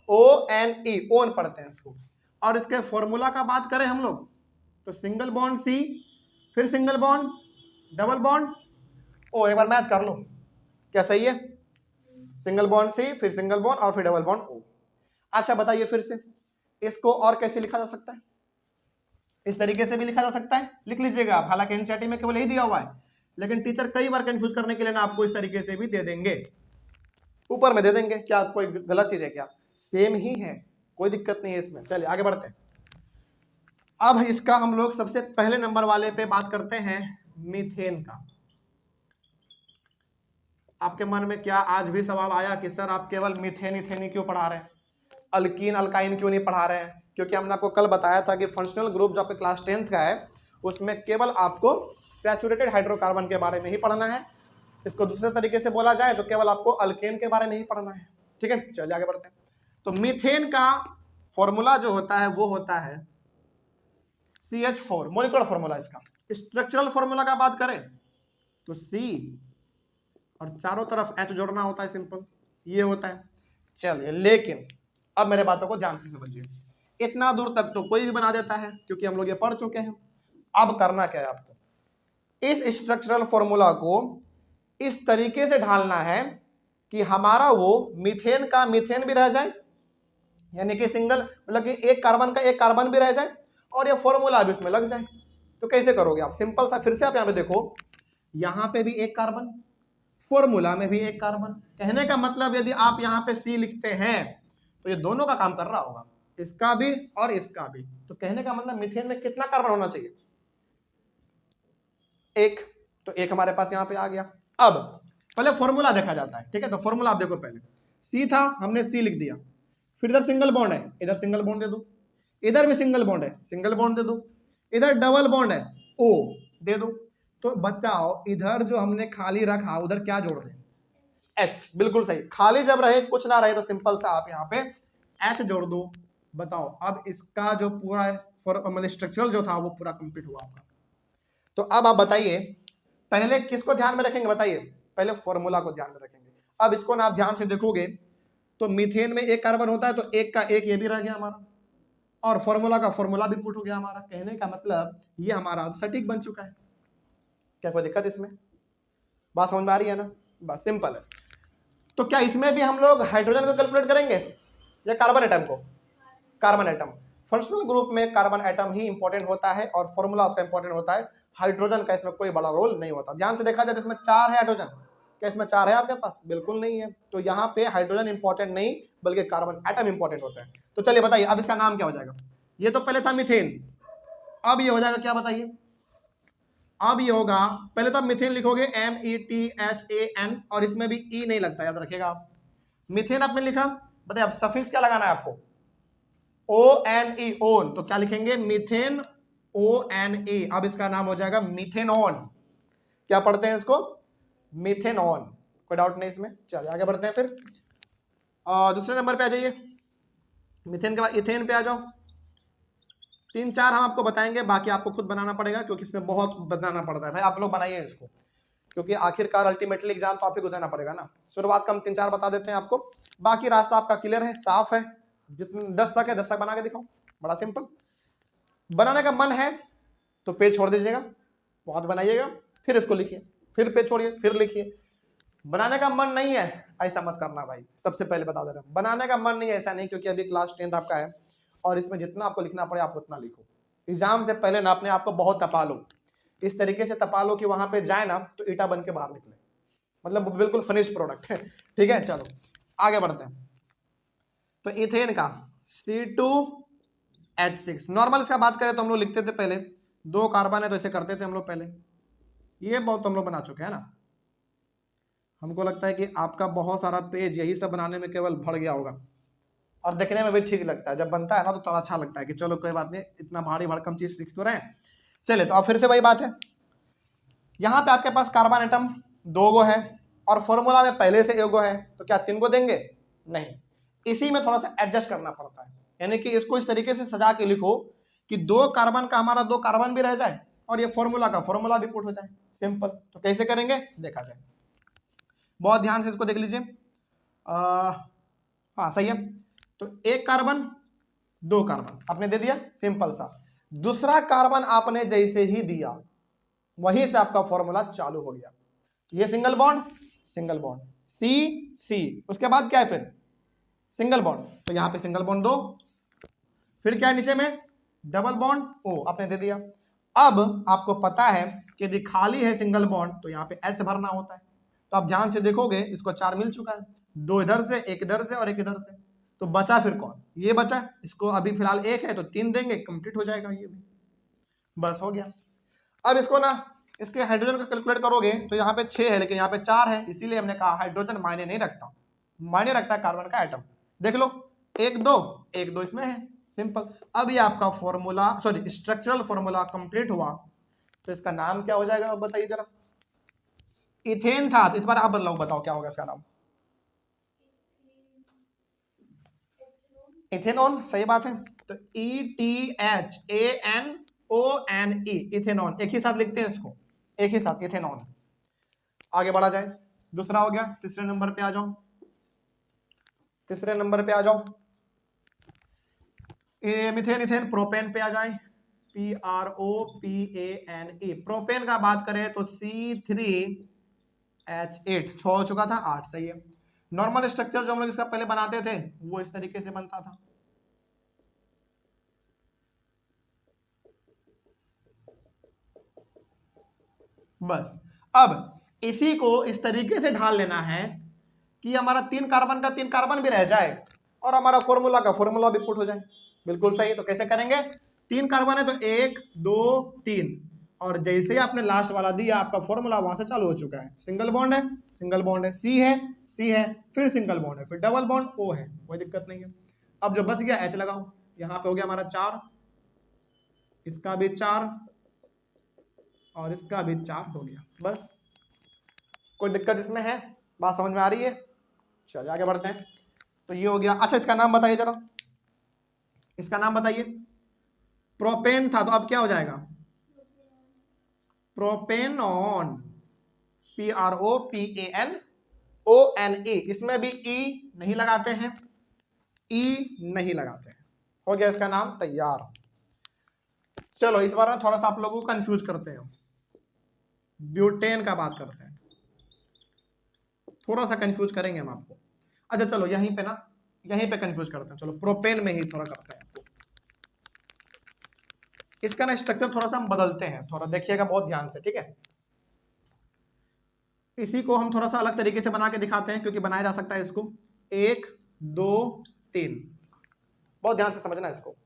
ONE, ओन पढ़ते हैं इसको। और इसके फॉर्मूला का बात करें हम लोग तो सिंगल बॉन्ड C, फिर single bond, double bond O। एक बार मैच कर लो, क्या सही है? सिंगल बॉन्ड C, फिर सिंगल बॉन्ड और फिर डबल बॉन्ड O। अच्छा बताइए फिर से इसको और कैसे लिखा जा सकता है? इस तरीके से भी लिखा जा सकता है, लिख लीजिएगा आप। हालांकि एनसीईआरटी में केवल यही दिया हुआ है, लेकिन टीचर कई बार कंफ्यूज करने के लिए ना आपको इस तरीके से भी दे देंगे, ऊपर में दे देंगे। क्या कोई गलत चीज है क्या? सेम ही है, कोई दिक्कत नहीं है इसमें। चलिए आगे बढ़ते हैं। अब इसका हम लोग सबसे पहले नंबर वाले पे बात करते हैं, मीथेन का। आपके मन में क्या आज भी सवाल आया कि सर आप केवल मीथेन इथेन क्यों पढ़ा रहे हैं, अल्कीन अल्काइन क्यों नहीं पढ़ा रहे हैं? क्योंकि हमने आपको कल बताया था कि फंक्शनल ग्रुप जो आपके क्लास 10th का है उसमें केवल आपको सैचुरेटेड हाइड्रोकार्बन के बारे में ही पढ़ना है। इसको दूसरे तरीके से बोला जाए तो केवल आपको अल्केन के बारे में ही पढ़ना है। ठीक है, चलिए आगे बढ़ते हैं। तो मीथेन का फॉर्मूला जो होता है वो होता है CH4, मोलिकुलर फॉर्मूला। इसका स्ट्रक्चरल फॉर्मूला का बात करें तो C और चारों तरफ H जोड़ना होता है, सिंपल ये होता है। चलिए, लेकिन अब मेरे बातों को ध्यान से समझिए। इतना दूर तक तो कोई भी बना देता है क्योंकि हम लोग ये पढ़ चुके हैं। अब करना क्या है आपको, इस स्ट्रक्चरल फॉर्मूला को इस तरीके से ढालना है कि हमारा वो मीथेन का मीथेन भी रह जाए, यानी कि सिंगल, मतलब कि एक कार्बन का एक कार्बन भी रह जाए और ये फॉर्मूला भी उसमें लग जाए। तो कैसे करोगे आप, सिंपल सा, फिर से आप यहाँ पे देखो, यहाँ पे भी एक कार्बन, फॉर्मूला में भी एक कार्बन। कहने का मतलब यदि आप यहाँ पे C लिखते हैं तो ये दोनों का काम कर रहा होगा, इसका भी और इसका भी। तो कहने का मतलब मीथेन में कितना कार्बन होना चाहिए, एक। तो एक हमारे पास यहाँ पे आ गया। अब पहले फॉर्मूला देखा जाता है, ठीक है। तो फॉर्मूला आप देखो, पहले C था, हमने C लिख दिया, फिर इधर सिंगल बॉन्ड है, इधर सिंगल बॉन्ड दे दो, इधर भी सिंगल बॉन्ड है, सिंगल बॉन्ड दे दो, इधर डबल बॉन्ड है, O दे दो। तो बचाओ, इधर जो हमने खाली रखा उधर क्या जोड़ दें, H। बिल्कुल सही, खाली जब रहे कुछ ना रहे तो सिंपल सा आप यहाँ पे H जोड़ दो। बताओ, अब इसका जो पूरा मतलब स्ट्रक्चरल जो था वो पूरा कंप्लीट हुआ आपका। तो अब आप बताइए, पहले किसको ध्यान में रखेंगे, बताइए, पहले फॉर्मूला को ध्यान में रखेंगे। अब इसको ना आप ध्यान से देखोगे तो मीथेन में एक कार्बन होता है, तो एक का एक ये भी रह गया हमारा, और फॉर्मूला का फॉर्मूला भी पुट हो गया हमारा। कहने का मतलब ये हमारा सटीक बन चुका है। क्या कोई दिक्कत इसमें, बात समझ में आ रही है ना, बस सिंपल है। तो क्या इसमें भी हम लोग हाइड्रोजन को कैलकुलेट करेंगे या कार्बन एटम को, कार्बन एटम। फंक्शनल ग्रुप में कार्बन एटम ही इंपॉर्टेंट होता है और फॉर्मूला उसका इंपॉर्टेंट होता है, हाइड्रोजन का इसमें कोई बड़ा रोल नहीं होता। ध्यान से देखा जाए तो इसमें 4 है हाइड्रोजन, क्या इसमें 4 है आपके पास, बिल्कुल नहीं है। तो यहाँ पे हाइड्रोजन इंपॉर्टेंट नहीं बल्कि कार्बन एटम इंपॉर्टेंट होता है। तो चलिए बताइए, अब इसका नाम क्या हो जाएगा। ये तो पहले था मीथेन, अब ये हो जाएगा क्या, बताइए। अब ये होगा, पहले तो आप मीथेन लिखोगे METHAN, और इसमें भी ई नहीं लगता, याद रखिएगा आप। मीथेन आपने लिखा, बताइए अब सफिक्स क्या लगाना है आपको, ONE, ओन। तो क्या लिखेंगे, मीथेन ONE। अब इसका नाम हो जाएगा मीथेनॉन। क्या पढ़ते हैं इसको, मीथेनॉन। कोई डाउट नहीं इसमें। चलिए आगे बढ़ते हैं फिर। दूसरे नंबर पे आ जाइए, मीथेन के बाद इथेन पे आ जाओ। 3-4 हम आपको बताएंगे, बाकी आपको खुद बनाना पड़ेगा क्योंकि इसमें बहुत बनाना पड़ता है भाई। आप लोग बनाइए इसको, क्योंकि आखिरकार अल्टीमेटली एग्जाम तो आप ही को देना पड़ेगा ना। शुरुआत का हम 3-4 बता देते हैं आपको, बाकी रास्ता आपका क्लियर है, साफ है। जितने 10 तक है 10 तक बना के दिखाओ, बड़ा सिंपल। बनाने का मन है तो पेज छोड़ दीजिएगा, वहां पे बनाइएगा, फिर इसको लिखिए, फिर पेज छोड़िए, फिर लिखिए। बनाने का मन नहीं है ऐसा मत करना भाई, सबसे पहले बता दे रहा हूं। बनाने का मन नहीं है ऐसा नहीं, क्योंकि अभी क्लास 10th आपका है और इसमें जितना आपको लिखना पड़े आप उतना लिखो। एग्जाम से पहले ना अपने आप को बहुत तपा लो, इस तरीके से तपा लो कि वहां पे जाए ना तो ईटा बन के बाहर निकले, मतलब बिल्कुल फिनिश प्रोडक्ट है। ठीक है, चलो आगे बढ़ते हैं। तो इथेन का C2H6 नॉर्मल इसका बात करें तो हम लोग लिखते थे पहले 2 कार्बन है तो इसे करते थे हम लोग पहले, ये बहुत हम लोग बना चुके हैं ना। हमको लगता है कि आपका बहुत सारा पेज यही सब बनाने में केवल भर गया होगा, और देखने में भी ठीक लगता है, जब बनता है ना तो थोड़ा अच्छा लगता है कि चलो कोई बात नहीं, इतना भारी भरकम चीज सीख तो रहे हैं। चले, तो अब फिर से वही बात है, यहाँ पे आपके पास कार्बन एटम 2 गो है और फॉर्मूला में पहले से 1 गो है, तो क्या 3 गो देंगे, नहीं। इसी में थोड़ा सा एडजस्ट करना पड़ता है, यानी कि इसको इस तरीके से सजा के लिखो कि 2 कार्बन का हमारा 2 कार्बन भी रह जाए और ये फॉर्मूला का फॉर्मूला भी पुट हो जाए, सिंपल। तो कैसे करेंगे देखा जाए, बहुत ध्यान से इसको देख लीजिए। हाँ सही है, तो 1 कार्बन 2 कार्बन आपने दे दिया, सिंपल सा। दूसरा कार्बन आपने जैसे ही दिया वहीं से आपका फॉर्मूला चालू हो गया। ये सिंगल बॉन्ड C C, उसके बाद क्या है फिर सिंगल बॉन्ड, तो यहां पे सिंगल बॉन्ड 2, फिर क्या है नीचे में डबल बॉन्ड O आपने दे दिया। अब आपको पता है कि यदि खाली है सिंगल बॉन्ड तो यहाँ पे H भरना होता है। तो आप ध्यान से देखोगे इसको 4 मिल चुका है, 2 इधर से, 1 इधर से और 1 इधर से, तो बचा फिर कौन, ये बचा। इसको अभी फिलहाल 1 है तो 3 देंगे, कंप्लीट हो जाएगा ये भी, बस हो गया। अब इसको ना इसके हाइड्रोजन को कैलकुलेट करोगे तो यहाँ पे 6 है लेकिन यहाँ पे 4 है, इसीलिए हमने कहा हाइड्रोजन मायने नहीं रखता, मायने रखता है कार्बन का एटम। देख लो 1 2 इसमें है, सिंपल। अब ये आपका formula, sorry structural formula complete हुआ, तो इसका नाम क्या हो जाएगा अब बताइए जरा। इथेन था तो इस बार आप बताओ क्या होगा इसका नाम, इथेनॉन, सही बात है। तो ETHANONE, इथेनॉन, एक ही साथ लिखते हैं इसको, एक ही साथ, इथेनॉन। आगे बढ़ा जाए, दूसरा हो गया। तीसरे नंबर पे आ जाओ, तीसरे नंबर पे आ जाओ। मिथेन, इथेन, प्रोपेन पे आ जाए, PROPANE। प्रोपेन का बात करें तो C3H8, 6 हो चुका था, 8, सही है। नॉर्मल स्ट्रक्चर जो हम लोग इसका पहले बनाते थे वो इस तरीके से बनता था। बस अब इसी को इस तरीके से ढाल लेना है कि हमारा 3 कार्बन का 3 कार्बन भी रह जाए और हमारा फॉर्मूला का फॉर्मूला भी पुट हो जाए। बिल्कुल सही। तो कैसे करेंगे? 3 कार्बन है तो 1 2 3, और जैसे ही आपने लास्ट वाला दिया आपका फॉर्मूला वहां से चालू हो चुका है। सिंगल बॉन्ड है, सिंगल बॉन्ड है, सी है, सी है, फिर सिंगल बॉन्ड है, फिर डबल बॉन्ड ओ है, कोई दिक्कत नहीं है। अब जो बच गया एच लगाओ, यहाँ पे हो गया हमारा 4, इसका भी 4 और इसका भी 4 हो गया। बस, कोई दिक्कत इसमें है? बात समझ में आ रही है? चलिए आगे बढ़ते हैं। तो ये हो गया। अच्छा, इसका नाम बताइए जरा, इसका नाम बताइए। प्रोपेन था तो अब क्या हो जाएगा? Propanone, PROPANONE। इसमें भी ई नहीं लगाते हैं, ई नहीं लगाते हैं। हो गया इसका नाम तैयार। चलो इस बार थोड़ा सा आप लोगों को कंफ्यूज करते हैं, ब्यूटेन का बात करते हैं, थोड़ा सा कंफ्यूज करेंगे हम आपको। अच्छा चलो यहीं पे ना, यहीं पे कंफ्यूज करते हैं। चलो प्रोपेन में ही थोड़ा करते हैं आपको। इसका ना स्ट्रक्चर थोड़ा सा हम बदलते हैं, थोड़ा देखिएगा बहुत ध्यान से, ठीक है। इसी को हम थोड़ा सा अलग तरीके से बना के दिखाते हैं, क्योंकि बनाया जा सकता है इसको 1 2 3। बहुत ध्यान से समझना इसको,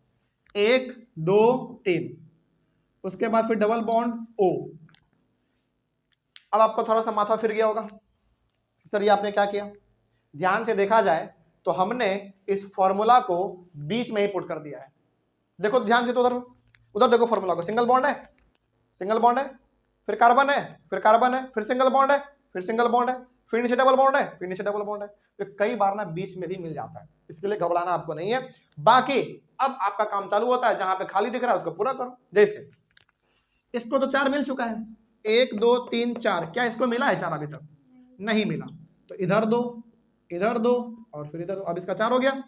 1 2 3, उसके बाद फिर डबल बॉन्ड ओ। अब आपको थोड़ा सा माथा फिर गया होगा, सर ये आपने क्या किया? ध्यान से देखा जाए तो हमने इस फॉर्मूला को बीच में ही पुट कर दिया है। देखो ध्यान से, तो उधर उधर देखो फॉर्मूला को, सिंगल बॉन्ड है, सिंगल बॉन्ड है, फिर कार्बन है, फिर कार्बन है, फिर सिंगल बॉन्ड है, फिर सिंगल बॉन्ड है, फिर नीचे डबल बॉन्ड है, फिर नीचे डबल बॉन्ड है। तो कई बार ना बीच में भी मिल जाता है, इसके लिए घबराना आपको नहीं है। बाकी अब आपका काम चालू होता है, जहां पे खाली दिख रहा है उसको पूरा करो। जैसे इसको तो 4 मिल चुका है, 1 2 3 4, क्या इसको मिला है 4? अभी तक नहीं मिला, तो इधर दो, इधर दो और फिर इधर दो। अब इसका 4 हो गया,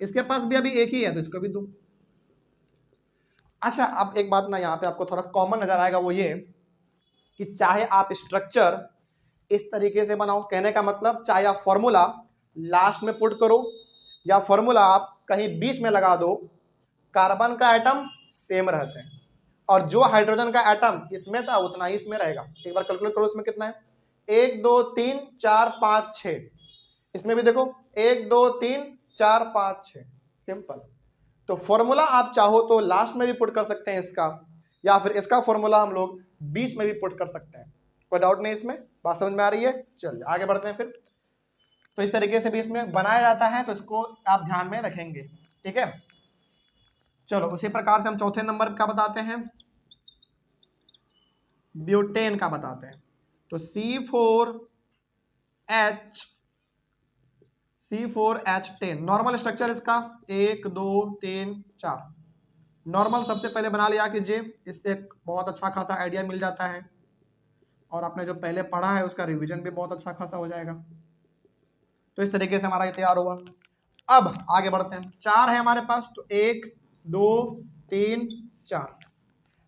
इसके पास भी अभी एक ही है तो इसको भी दो। अच्छा, अब एक बात ना यहाँ पे आपको थोड़ा कॉमन नजर आएगा, वो ये कि चाहे आप स्ट्रक्चर इस तरीके से बनाओ, कहने का मतलब चाहे आप फॉर्मूला लास्ट में पुट करो या फॉर्मूला आप कहीं बीच में लगा दो, कार्बन का एटम सेम रहते हैं और जो हाइड्रोजन का एटम इसमें था उतना ही इसमें रहेगा। एक बार कैलकुलेट करो, इसमें कितना है? 1 2 3 4 5 6, इसमें भी देखो 1 2 3 4 5 6, सिंपल। तो फॉर्मूला आप चाहो तो लास्ट में भी पुट कर सकते हैं इसका, या फिर इसका फॉर्मूला हम लोग बीच में भी पुट कर सकते हैं, कोई डाउट नहीं इसमें। बात समझ में आ रही है? चलिए आगे बढ़ते हैं फिर। तो इस तरीके से भी इसमें बनाया जाता है, तो इसको आप ध्यान में रखेंगे, ठीक है। चलो उसी प्रकार से हम चौथे नंबर का बताते हैं, ब्यूटेन का बताते हैं। तो C4H10, नॉर्मल स्ट्रक्चर इसका 1 2 3 4। नॉर्मल सबसे पहले बना लिया कीजिए, इससे बहुत अच्छा खासा आइडिया मिल जाता है और आपने जो पहले पढ़ा है उसका रिवीजन भी बहुत अच्छा खासा हो जाएगा। तो इस तरीके से हमारा ये तैयार हुआ। अब आगे बढ़ते हैं, 4 है हमारे पास, तो 1 2 3 4।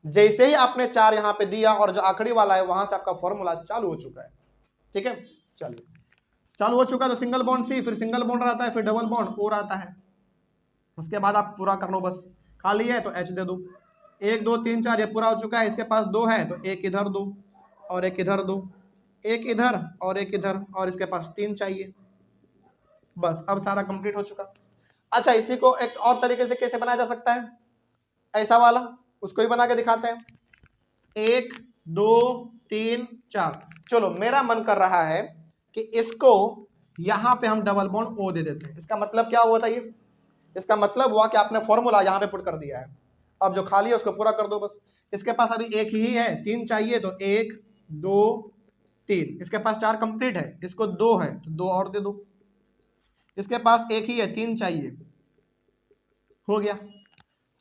जैसे ही आपने 4 यहाँ पे दिया और जो आखिरी वाला है वहां से आपका फॉर्मूला चालू हो चुका है, ठीक है। चलिए चालू हो चुका है, तो सिंगल बॉन्ड सी, फिर सिंगल बॉन्ड रहता है, फिर डबल बॉन्ड ओ रहता है। उसके बाद आप पूरा कर लो, बस खाली है तो एच दे दो। 1 2 3 4 ये पूरा हो चुका है, इसके पास 2 है तो एक इधर दो और एक इधर दो, एक इधर और एक इधर, और इसके पास 3 चाहिए। बस अब सारा कंप्लीट हो चुका। अच्छा, इसी को एक और तरीके से कैसे बनाया जा सकता है, ऐसा वाला, उसको ही बना के दिखाते हैं। 1 2 3 4। चलो मेरा मन कर रहा है कि इसको यहां पे हम डबल बॉन्ड ओ दे देते हैं। इसका मतलब क्या हुआ था? ये इसका मतलब हुआ कि आपने फॉर्मूला यहां पे पुट कर दिया है, अब जो खाली है उसको पूरा कर दो बस। इसके पास अभी एक ही है, 3 चाहिए तो 1 2 3, इसके पास 4 कंप्लीट है, इसको 2 है तो 2 और दे दो। इसके पास एक ही है, 3 चाहिए, हो गया।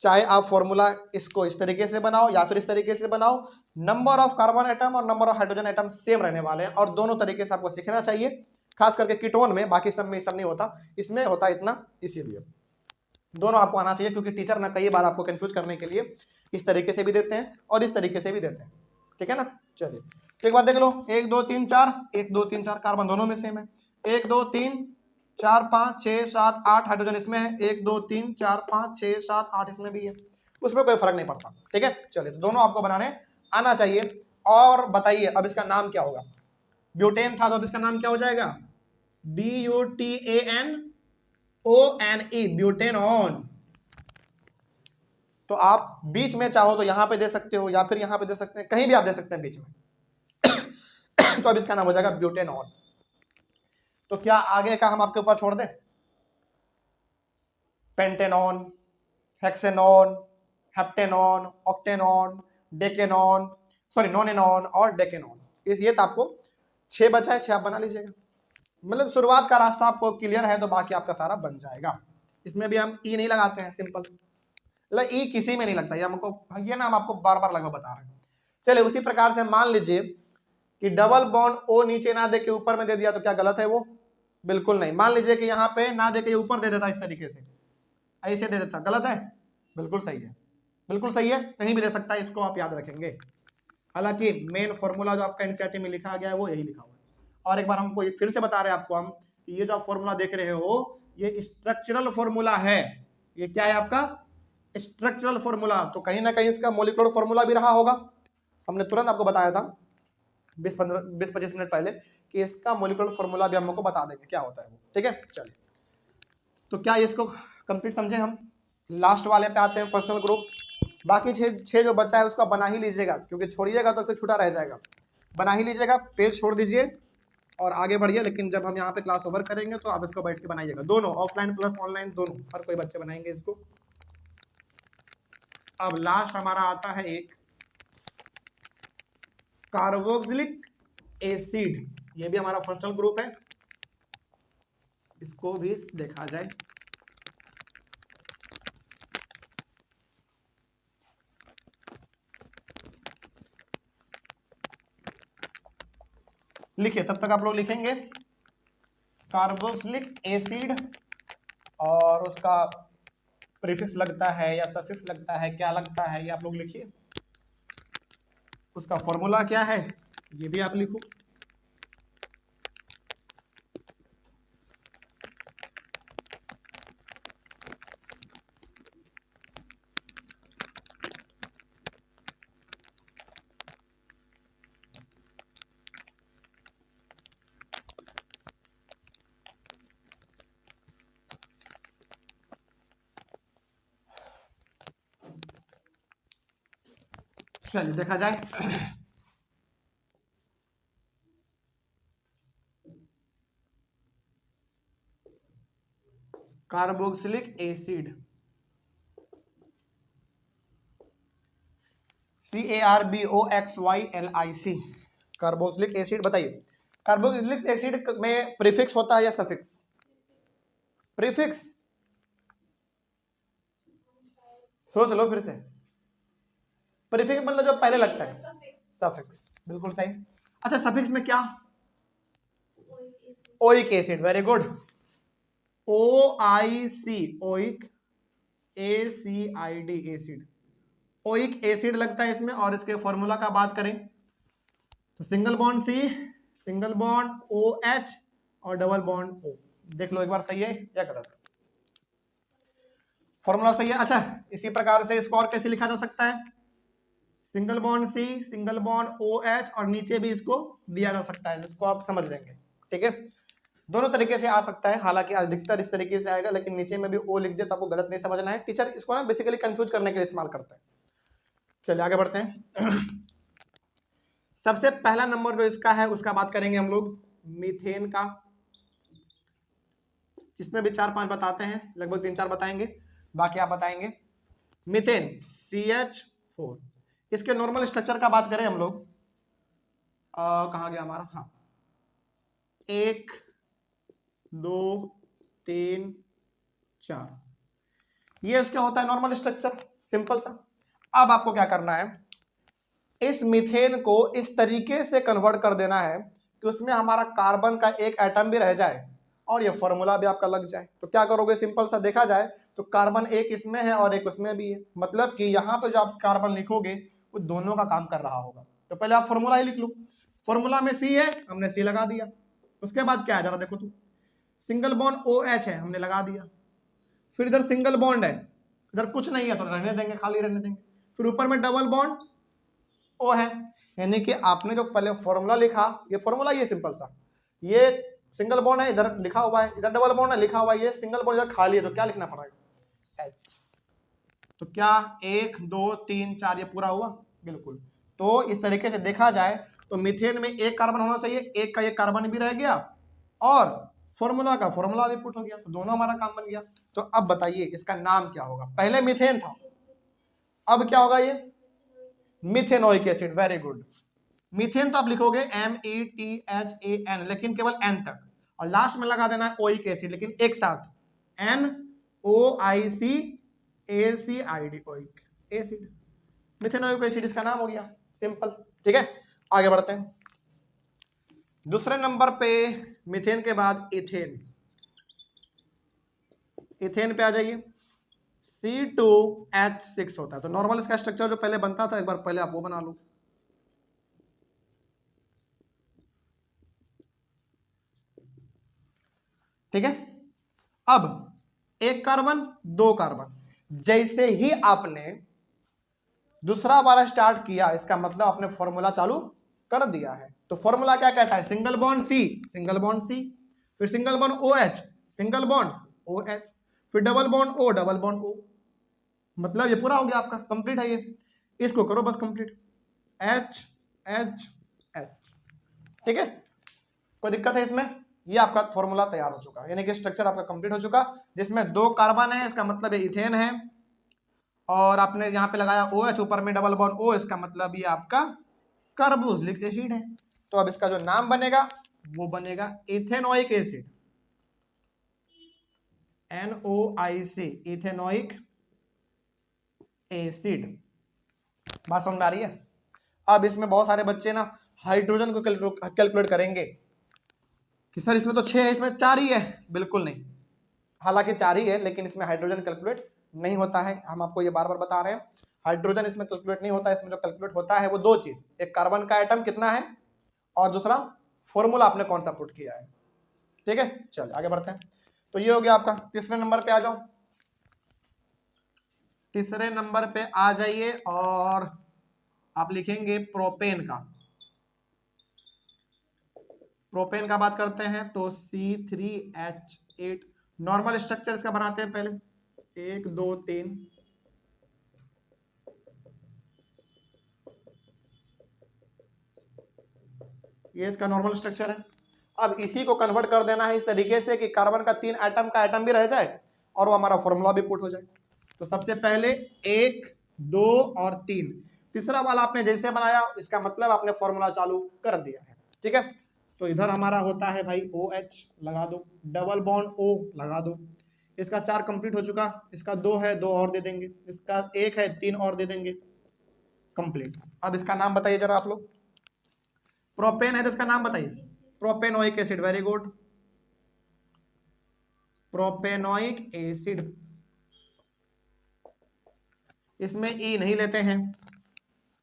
चाहे आप फॉर्मूला इसको इस तरीके से बनाओ या फिर इस तरीके से बनाओ, नंबर ऑफ कार्बन एटम और number of hydrogen atom same रहने वाले हैं, और दोनों तरीके से आपको सीखना चाहिए, खास करके कीटोन में। बाकी सब में सब नहीं होता, इसमें होता इतना, इसीलिए दोनों आपको आना चाहिए, क्योंकि टीचर ना कई बार आपको कंफ्यूज करने के लिए इस तरीके से भी देते हैं और इस तरीके से भी देते हैं, ठीक है ना। चलिए तो एक बार देख लो, 1 2 3 4, 1 2 3 4 कार्बन दोनों में सेम है, 1 2 3 4 5 6 7 8 हाइड्रोजन इसमें है, 1 2 3 4 5 6 7 8 इसमें भी है, उसमें कोई फर्क नहीं पड़ता, ठीक है। चलिए तो दोनों आपको बनाने आना चाहिए। और बताइए अब इसका नाम क्या होगा, ब्यूटेन था तो अब इसका नाम क्या हो जाएगा, BUTANONE, ब्यूटेनॉन। तो आप बीच में चाहो तो यहां पे दे सकते हो या फिर यहां पे दे सकते हैं, कहीं भी आप दे सकते हैं बीच में। तो अब इसका नाम हो जाएगा ब्यूटेनॉन। तो क्या आगे का हम आपके ऊपर छोड़ दें, पेंटेनॉन, हेक्सेनॉन, हेप्टेनॉन, ऑक्टेनॉन, डेकेनॉन, सॉरी नोनेनॉन और डेकेनॉन, ये तो आपको 6 बचा है, 6 आप बना लीजिएगा। मतलब शुरुआत का रास्ता आपको क्लियर है तो बाकी आपका सारा बन जाएगा। इसमें भी हम ई नहीं लगाते हैं, सिंपल, मतलब ई किसी में नहीं लगता, ये हमको, ये ना हम आपको बार बार लगभग बता रहे हैं। चलिए उसी प्रकार से मान लीजिए कि डबल बॉन्ड ओ नीचे ना दे के ऊपर में दे दिया, तो क्या गलत है वो, बिल्कुल नहीं। मान लीजिए कि यहाँ पे ना दे के ऊपर दे देता, इस तरीके से ऐसे दे देता, गलत है, बिल्कुल सही है, बिल्कुल सही है, कहीं भी दे सकता है, इसको आप याद रखेंगे। हालांकि मेन फॉर्मूला जो आपका एनसीईआरटी में लिखा गया है वो यही लिखा हुआ है। और एक बार हमको फिर से बता रहे हैं आपको हम, ये जो आप फॉर्मूला देख रहे हो ये स्ट्रक्चरल फॉर्मूला है, ये क्या है आपका स्ट्रक्चरल फॉर्मूला। तो कहीं ना कहीं इसका मॉलिक्यूलर फॉर्मूला भी रहा होगा, हमने तुरंत आपको बताया था 20-25 मिनट पहले कि इसका मॉलिक्यूलर फॉर्मूला भी हम लोग को बता देंगे क्या होता है वो, ठीक है। चलिए तो क्या इसको कंप्लीट समझे हम, लास्ट वाले पे आते हैं, फंक्शनल ग्रुप। बाकी 6 जो बचा है उसका बना ही लीजिएगा, क्योंकि छोड़िएगा तो फिर छूटा रह जाएगा, बना ही लीजिएगा, पेज छोड़ दीजिए और आगे बढ़िए। लेकिन जब हम यहाँ पे क्लास ओवर करेंगे तो आप इसको बैठ के बनाइएगा, दोनों ऑफलाइन प्लस ऑनलाइन दोनों, हर कोई बच्चे बनाएंगे इसको। अब लास्ट हमारा आता है एक कार्बोक्सिलिक एसिड, ये भी हमारा फंक्शनल ग्रुप है, इसको भी देखा जाए। लिखिए, तब तक आप लोग लिखेंगे कार्बोक्सिलिक एसिड, और उसका प्रीफिक्स लगता है या सफिक्स लगता है, क्या लगता है ये आप लोग लिखिए। उसका फॉर्मूला क्या है ये भी आप लिखो। चलिए देखा जाए, carboxylic acid CARBOXYLIC, carboxylic acid. बताइए कार्बोक्सिलिक एसिड में प्रीफिक्स होता है या सफिक्स, प्रीफिक्स, सोच लो फिर से, प्रीफिक्स मतलब जो पहले लगता है, सफिक्स, बिल्कुल सही। अच्छा सफिक्स में क्या, oic acid, very good, OIC, oic, ACID acid, oic acid लगता है इसमें। और इसके फॉर्मूला का बात करें तो single bond C, single bond OH और डबल बॉन्ड O। देख लो एक बार सही है या गलत, फॉर्मूला सही है। अच्छा इसी प्रकार से इसको और कैसे लिखा जा सकता है, single bond C, single bond OH और नीचे भी इसको दिया जा सकता है, जिसको आप समझ लेंगे, ठीक है। दोनों तरीके से आ सकता है, हालांकि अधिकतर इस तरीके से आएगा, लेकिन नीचे में भी O लिख दे तो आपको गलत नहीं समझना है, टीचर इसको ना बेसिकली कंफ्यूज करने के लिए इस्तेमाल करता है। चलिए आगे बढ़ते हैं। सबसे पहला नंबर जो इसका है उसका बात करेंगे हम लोग, मीथेन का, जिसमें भी 4-5 बताते हैं, लगभग 3-4 बताएंगे, बाकी आप बताएंगे। मीथेन CH4, इसके नॉर्मल स्ट्रक्चर का बात करें हम लोग, कहाँ गया हमारा, हाँ 1 2 3 4, ये इसका होता है नॉर्मल स्ट्रक्चर, सिंपल सा। अब आपको क्या करना है, इस मीथेन को इस तरीके से कन्वर्ट कर देना है कि उसमें हमारा कार्बन का एक एटम भी रह जाए और ये फॉर्मूला भी आपका लग जाए। तो क्या करोगे, सिंपल सा देखा जाए तो कार्बन एक इसमें है और एक उसमें भी है, मतलब कि यहाँ पे जो आप कार्बन लिखोगे वो दोनों का काम कर रहा होगा। तो पहले आप फॉर्मूला ही लिख लो। फॉर्मूला में सी है, हमने सी लगा दिया। उसके बाद क्या है जरा देखो, तो सिंगल बॉन्ड OH है, हमने लगा दिया। फिर इधर सिंगल बॉन्ड है, इधर कुछ नहीं है तो रहने देंगे, खाली रहने देंगे। फिर ऊपर में डबल बॉन्ड O है, यानी कि आपने जो पहले फॉर्मूला लिखा, ये फॉर्मूला ये सिंपल सा, ये सिंगल बॉन्ड है, इधर लिखा हुआ है, इधर डबल बॉन्ड है लिखा हुआ है, ये सिंगल बॉन्ड इधर खाली है, तो क्या लिखना पड़ेगा, H। तो क्या 1 2 3 4 ये पूरा हुआ, बिल्कुल। तो इस तरीके से देखा जाए तो मीथेन में एक कार्बन होना चाहिए, एक का एक कार्बन भी रह गया और फॉर्मूला का फॉर्मूला भी पुट हो गया, तो दोनों हमारा काम बन गया। तो अब बताइए इसका नाम क्या होगा, पहले मीथेन था, अब क्या होगा, ये methanoic acid. Very good. Methane तो आप लिखोगे METHAN, लेकिन केवल N तक, और लास्ट में लगा देना है ओइक एसिड, लेकिन एक साथ NOIC ACID, oic acid, methanoic acid इसका नाम हो गया, सिंपल। ठीक है, आगे बढ़ते हैं। दूसरे नंबर पे मीथेन के बाद इथेन, इथेन पे आ जाइए। C2H6 होता है। तो नॉर्मल इसका स्ट्रक्चर जो पहले बनता था, एक बार पहले आप वो बना लो। ठीक है, अब एक कार्बन दो कार्बन, जैसे ही आपने दूसरा वाला स्टार्ट किया, इसका मतलब आपने फॉर्मूला चालू कर दिया है। तो फॉर्मूला क्या कहता है, single bond C, single bond C, फिर single bond OH, single bond OH, फिर double bond O, double bond O। मतलब ये पूरा हो गया आपका, कंप्लीट है ये। इसको करो बस कंप्लीट, H H H। ठीक है, कोई दिक्कत है इसमें, ये आपका फॉर्मूला तैयार हो चुका, यानी कि स्ट्रक्चर आपका कंप्लीट हो चुका, जिसमें दो कार्बन है, इसका मतलब ये इथेन है, और आपने यहाँ पे लगाया OH, ऊपर में डबल बॉन्ड O, इसका मतलब ये आपका कार्बोक्सिलिक एसिड है। तो अब इसका जो नाम बनेगा वो बनेगा ethanoic acid, NOIC, ethanoic acid. बात समझ में आ रही है। अब इसमें बहुत सारे बच्चे ना हाइड्रोजन को कैलकुलेट करेंगे कि सर इसमें तो 6 है, इसमें 4 ही है। बिल्कुल नहीं, हालांकि 4 ही है, लेकिन इसमें हाइड्रोजन कैलकुलेट नहीं होता है। हम आपको ये बार बार बता रहे हैं, हाइड्रोजन इसमें कैलकुलेट नहीं होता है। इसमें जो कैलकुलेट होता है वो दो चीज, एक कार्बन का एटम कितना है और दूसरा फॉर्मूला आपने कौन सा पुट किया है। ठीक है, चलिए आगे बढ़ते हैं। तो ये हो गया आपका। तीसरे नंबर पे आ जाओ, तीसरे नंबर पे आ जाइए और आप लिखेंगे प्रोपेन का। प्रोपेन का बात करते हैं तो C3H8, नॉर्मल स्ट्रक्चर इसका बनाते हैं पहले, 1 2 3, ये इसका नॉर्मल स्ट्रक्चर है। अब इसी को कन्वर्ट कर देना है इस तरीके से कि कार्बन का 3 एटम का एटम भी रह जाए और वो हमारा फॉर्मूला भी पुट हो जाए। तो सबसे पहले 1 2 और 3, तीसरा वाला आपने जैसे बनाया, इसका मतलब आपने फॉर्मूला चालू कर दिया है। ठीक है, तो इधर हमारा होता है भाई OH, लगा दो, डबल बॉन्ड O लगा दो, इसका 4 कंप्लीट हो चुका, इसका 2 है, 2 और दे देंगे, इसका 1 है, 3 और दे देंगे, कंप्लीट। अब इसका नाम बताइए जरा आप लोग, प्रोपेन है तो इसका नाम बताइए, propanoic acid. Very good, propanoic acid. इसमें E नहीं लेते हैं,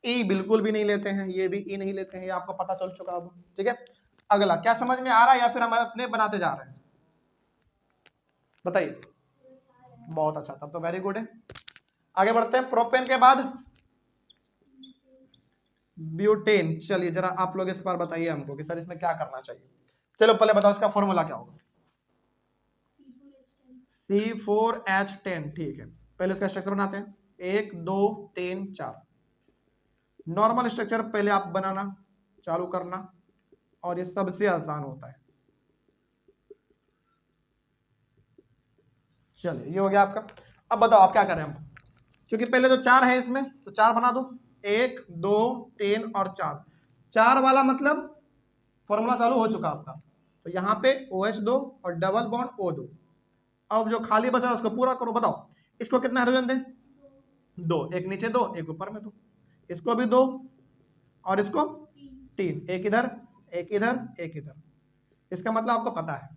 E बिल्कुल भी नहीं लेते हैं, ये भी E नहीं लेते हैं, ये आपको पता चल चुका अब। ठीक है, अगला क्या समझ में आ रहा है या फिर हम अपने बनाते जा रहे हैं, बताइए। बहुत अच्छा, तब तो वेरी गुड है। आगे बढ़ते हैं, प्रोपेन के बाद ब्यूटेन। चलिए जरा आप लोग इस बार बताइए हमको कि सर इसमें क्या करना चाहिए। चलो पहले बताओ इसका फॉर्मूला क्या होगा, C4H10। ठीक है, पहले इसका स्ट्रक्चर बनाते हैं, 1 2 3 4। नॉर्मल स्ट्रक्चर पहले आप बनाना चालू करना, और ये सबसे आसान होता है। चलिए ये हो गया आपका। अब बताओ आप क्या करें हम, क्योंकि पहले जो 4 है इसमें, तो 4 बना दो, 1 2 3 और 4। 4 वाला मतलब फॉर्मूला चालू हो चुका आपका, तो यहाँ पे OH दो और डबल बॉन्ड O दो। अब जो खाली बचा उसको पूरा करो। बताओ इसको कितना हाइड्रोजन दें? 2, एक नीचे 2, एक ऊपर में 2, इसको भी 2 और इसको 3, एक इधर एक इधर एक इधर। इसका मतलब आपको पता है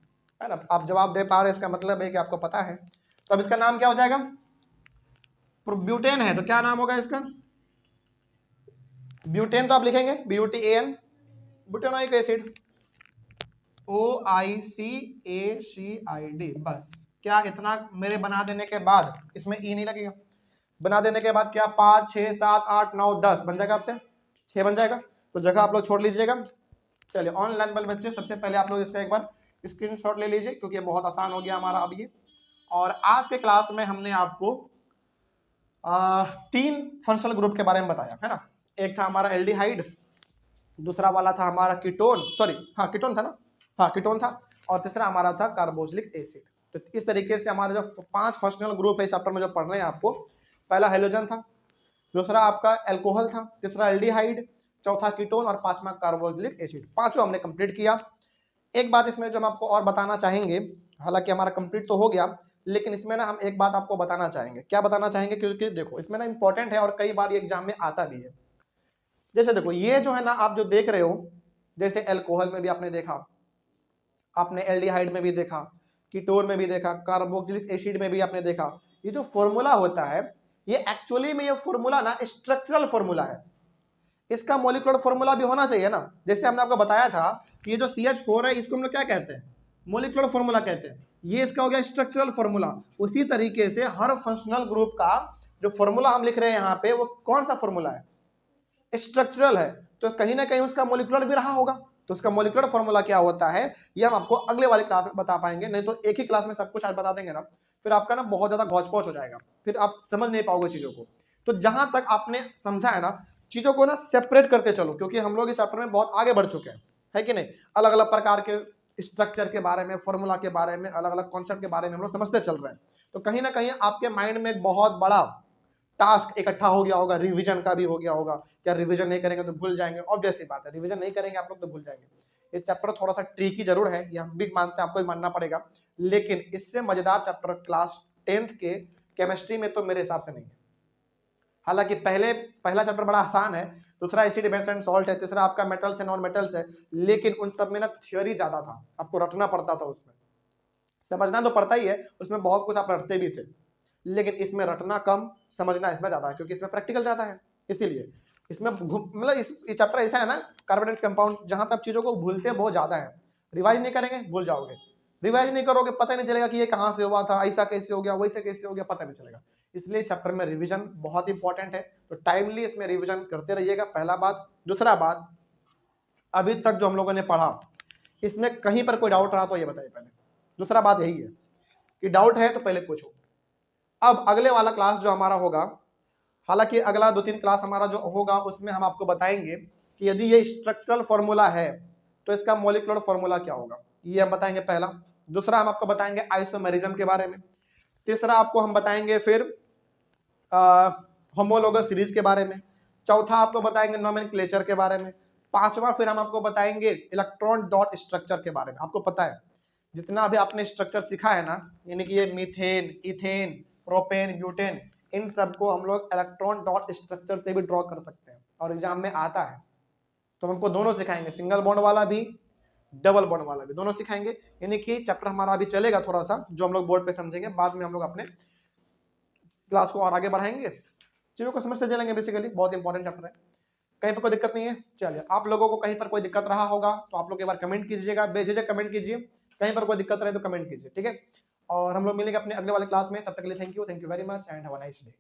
ना, आप जवाब दे पा रहे, इसका मतलब है कि आपको पता है। तो अब इसका नाम क्या हो जाएगा? ब्यूटेन है तो क्या नाम होगा इसका? ब्यूटेन तो आप लिखेंगे BUTAN, ब्यूटेनोइक एसिड, OICACID। बस क्या इतना मेरे बना देने के बाद इसमें ई नहीं लगेगा, बना देने के बाद क्या 5 6 7 8 9 10 बन जाएगा, आपसे 6 बन जाएगा, तो जगह आप लोग छोड़ लीजिएगा। चलिए ऑनलाइन वाले बच्चे, सबसे पहले आप लोग इसका एक बार स्क्रीनशॉट ले लीजिए, क्योंकि ये बहुत आसान हो गया हमारा अब ये। और आज के क्लास में हमने आपको 3 फंक्शनल ग्रुप के बारे में बताया है ना। एक था हमारा एल्डिहाइड, दूसरा वाला था हमारा कीटोन, सॉरी हाँ कीटोन था ना, हाँ कीटोन था, और तीसरा हमारा था कार्बोक्सिलिक एसिड। तो इस तरीके से हमारे जो 5 फंक्शनल ग्रुप है इस चैप्टर में जो पढ़ रहे हैं आपको, पहला हेलोजन था, दूसरा आपका एल्कोहल था, तीसरा एल्डिहाइड, चौथा कीटोन और पांचवा कार्बोक्सिलिक एसिड। पांचों हमने कंप्लीट किया। एक बात इसमें जो हम आपको और बताना चाहेंगे, हालांकि हमारा कंप्लीट तो हो गया, लेकिन इसमें ना हम एक बात आपको बताना चाहेंगे। क्या बताना चाहेंगे? क्योंकि देखो इसमें ना इंपॉर्टेंट है और कई बार ये एग्जाम में आता भी है। जैसे देखो ये जो है ना आप जो देख रहे हो, जैसे एल्कोहल में भी आपने देखा, आपने एल्डिहाइड में भी देखा, कीटोन में भी देखा, कार्बोक्सिलिक एसिड में भी आपने देखा, ये जो फॉर्मूला होता है ये एक्चुअली में ये फॉर्मूला ना स्ट्रक्चरल फॉर्मूला है। इसका मॉलिक्यूलर फॉर्मूला भी होना चाहिए ना। जैसे हमने आपको बताया था कि ये जो CH4 है इसको हम लोग क्या कहते हैं? मॉलिक्यूलर फॉर्मूला कहते हैं। ये इसका हो गया स्ट्रक्चरल फॉर्मूला। उसी तरीके से हर फंक्शनल ग्रुप का जो फॉर्मूला हम लिख रहे हैं यहाँ पे, वो कौन सा फॉर्मूला है? स्ट्रक्चरल है, तो कहीं ना कहीं उसका मॉलिक्यूलर भी रहा होगा। तो उसका मॉलिक्यूलर फॉर्मूला क्या होता है ये हम आपको अगले वाली क्लास में बता पाएंगे, नहीं तो एक ही क्लास में सब कुछ आज बता देंगे ना, फिर आपका ना बहुत ज्यादा घोच पौच हो जाएगा, फिर आप समझ नहीं पाओगे चीजों को। तो जहां तक आपने समझा है ना, चीजों को ना सेपरेट करते चलो, क्योंकि हम लोग इस चैप्टर में बहुत आगे बढ़ चुके हैं, है कि नहीं। अलग अलग प्रकार के स्ट्रक्चर के बारे में, फॉर्मूला के बारे में, अलग अलग कॉन्सेप्ट के बारे में हम लोग समझते चल रहे हैं। तो कहीं ना कहीं आपके माइंड में एक बहुत बड़ा टास्क इकट्ठा हो गया होगा, रिवीजन का भी हो गया होगा। क्या रिवीजन नहीं करेंगे तो भूल जाएंगे? ऑब्वियस सी बात है, रिवीजन नहीं करेंगे आप लोग तो भूल जाएंगे। ये चैप्टर थोड़ा सा ट्रिकी जरूर है, ये हम भी मानते हैं, आपको भी मानना पड़ेगा, लेकिन इससे मजेदार चैप्टर क्लास 10th के केमिस्ट्री में तो मेरे हिसाब से नहीं है। हालांकि पहला चैप्टर बड़ा आसान है, दूसरा एसिड बेस एंड सॉल्ट है, तीसरा आपका मेटल्स एंड नॉन मेटल्स है, लेकिन उन सब में ना थ्योरी ज्यादा था, आपको रटना पड़ता था, उसमें समझना तो पड़ता ही है, उसमें बहुत कुछ आप रटते भी थे, लेकिन इसमें रटना कम, समझना इसमें ज्यादा है, क्योंकि इसमें प्रैक्टिकल ज्यादा है। इसीलिए इसमें मतलब इस चैप्टर ऐसा है ना, कार्बोनेट्स कंपाउंड, जहां पे आप चीजों को भूलते बहुत ज्यादा है। रिवाइज नहीं करेंगे भूल जाओगे, रिवाइज नहीं करोगे पता नहीं चलेगा कि ये कहां से हुआ था, ऐसा कैसे हो गया, वैसे कैसे हो गया, पता नहीं चलेगा। इसलिए इस चैप्टर में रिवीजन बहुत इंपॉर्टेंट है, तो टाइमली इसमें रिवीजन करते रहिएगा, पहला बात। दूसरा बात, अभी तक जो हम लोगों ने पढ़ा इसमें कहीं पर कोई डाउट रहा तो ये बताइए पहले। दूसरा बात यही है कि डाउट है तो पहले पूछो। अब अगले वाला क्लास जो हमारा होगा, हालांकि अगला 2-3 क्लास हमारा जो होगा उसमें हम आपको बताएंगे कि यदि ये स्ट्रक्चरल फॉर्मूला है तो इसका मॉलिक्यूलर फॉर्मूला क्या होगा, ये हम बताएंगे पहला। दूसरा हम आपको बताएंगे आइसोमेरिज्म के बारे में। तीसरा आपको हम बताएंगे फिर होमोलोगस सीरीज के बारे में। चौथा आपको बताएंगे नोमेनक्लेचर के बारे में। पांचवा फिर हम आपको बताएंगे इलेक्ट्रॉन डॉट स्ट्रक्चर के बारे में। आपको पता है जितना भी आपने स्ट्रक्चर सीखा है ना, यानी कि ये मीथेन, इथेन, प्रोपेन, ब्यूटेन, इन सबको हम लोग इलेक्ट्रॉन डॉट स्ट्रक्चर से भी ड्रॉ कर सकते हैं और एग्जाम में आता है। तो हमको दोनों सिखाएंगे, सिंगल बॉन्ड वाला भी, डबल बॉन्ड वाला भी, दोनों सिखाएंगे। यानी कि चैप्टर हमारा अभी चलेगा थोड़ा सा, जो हम लोग बोर्ड पे समझेंगे, बाद में हम लोग अपने क्लास को और आगे बढ़ाएंगे, चीजों को समझते चलेंगे। बेसिकली बहुत इंपॉर्टेंट चैप्टर है, कहीं पर कोई दिक्कत नहीं है। चलिए, आप लोगों को कहीं पर कोई दिक्कत रहा होगा तो आप लोग एक बार कमेंट कीजिएगा, बेझिझक कमेंट कीजिए, कहीं पर कोई दिक्कत रहे तो कमेंट कीजिए, ठीक है। और हम लोग मिलेंगे अपने अगले वाले क्लास में, तब तक के लिए thank you very much and have a nice day.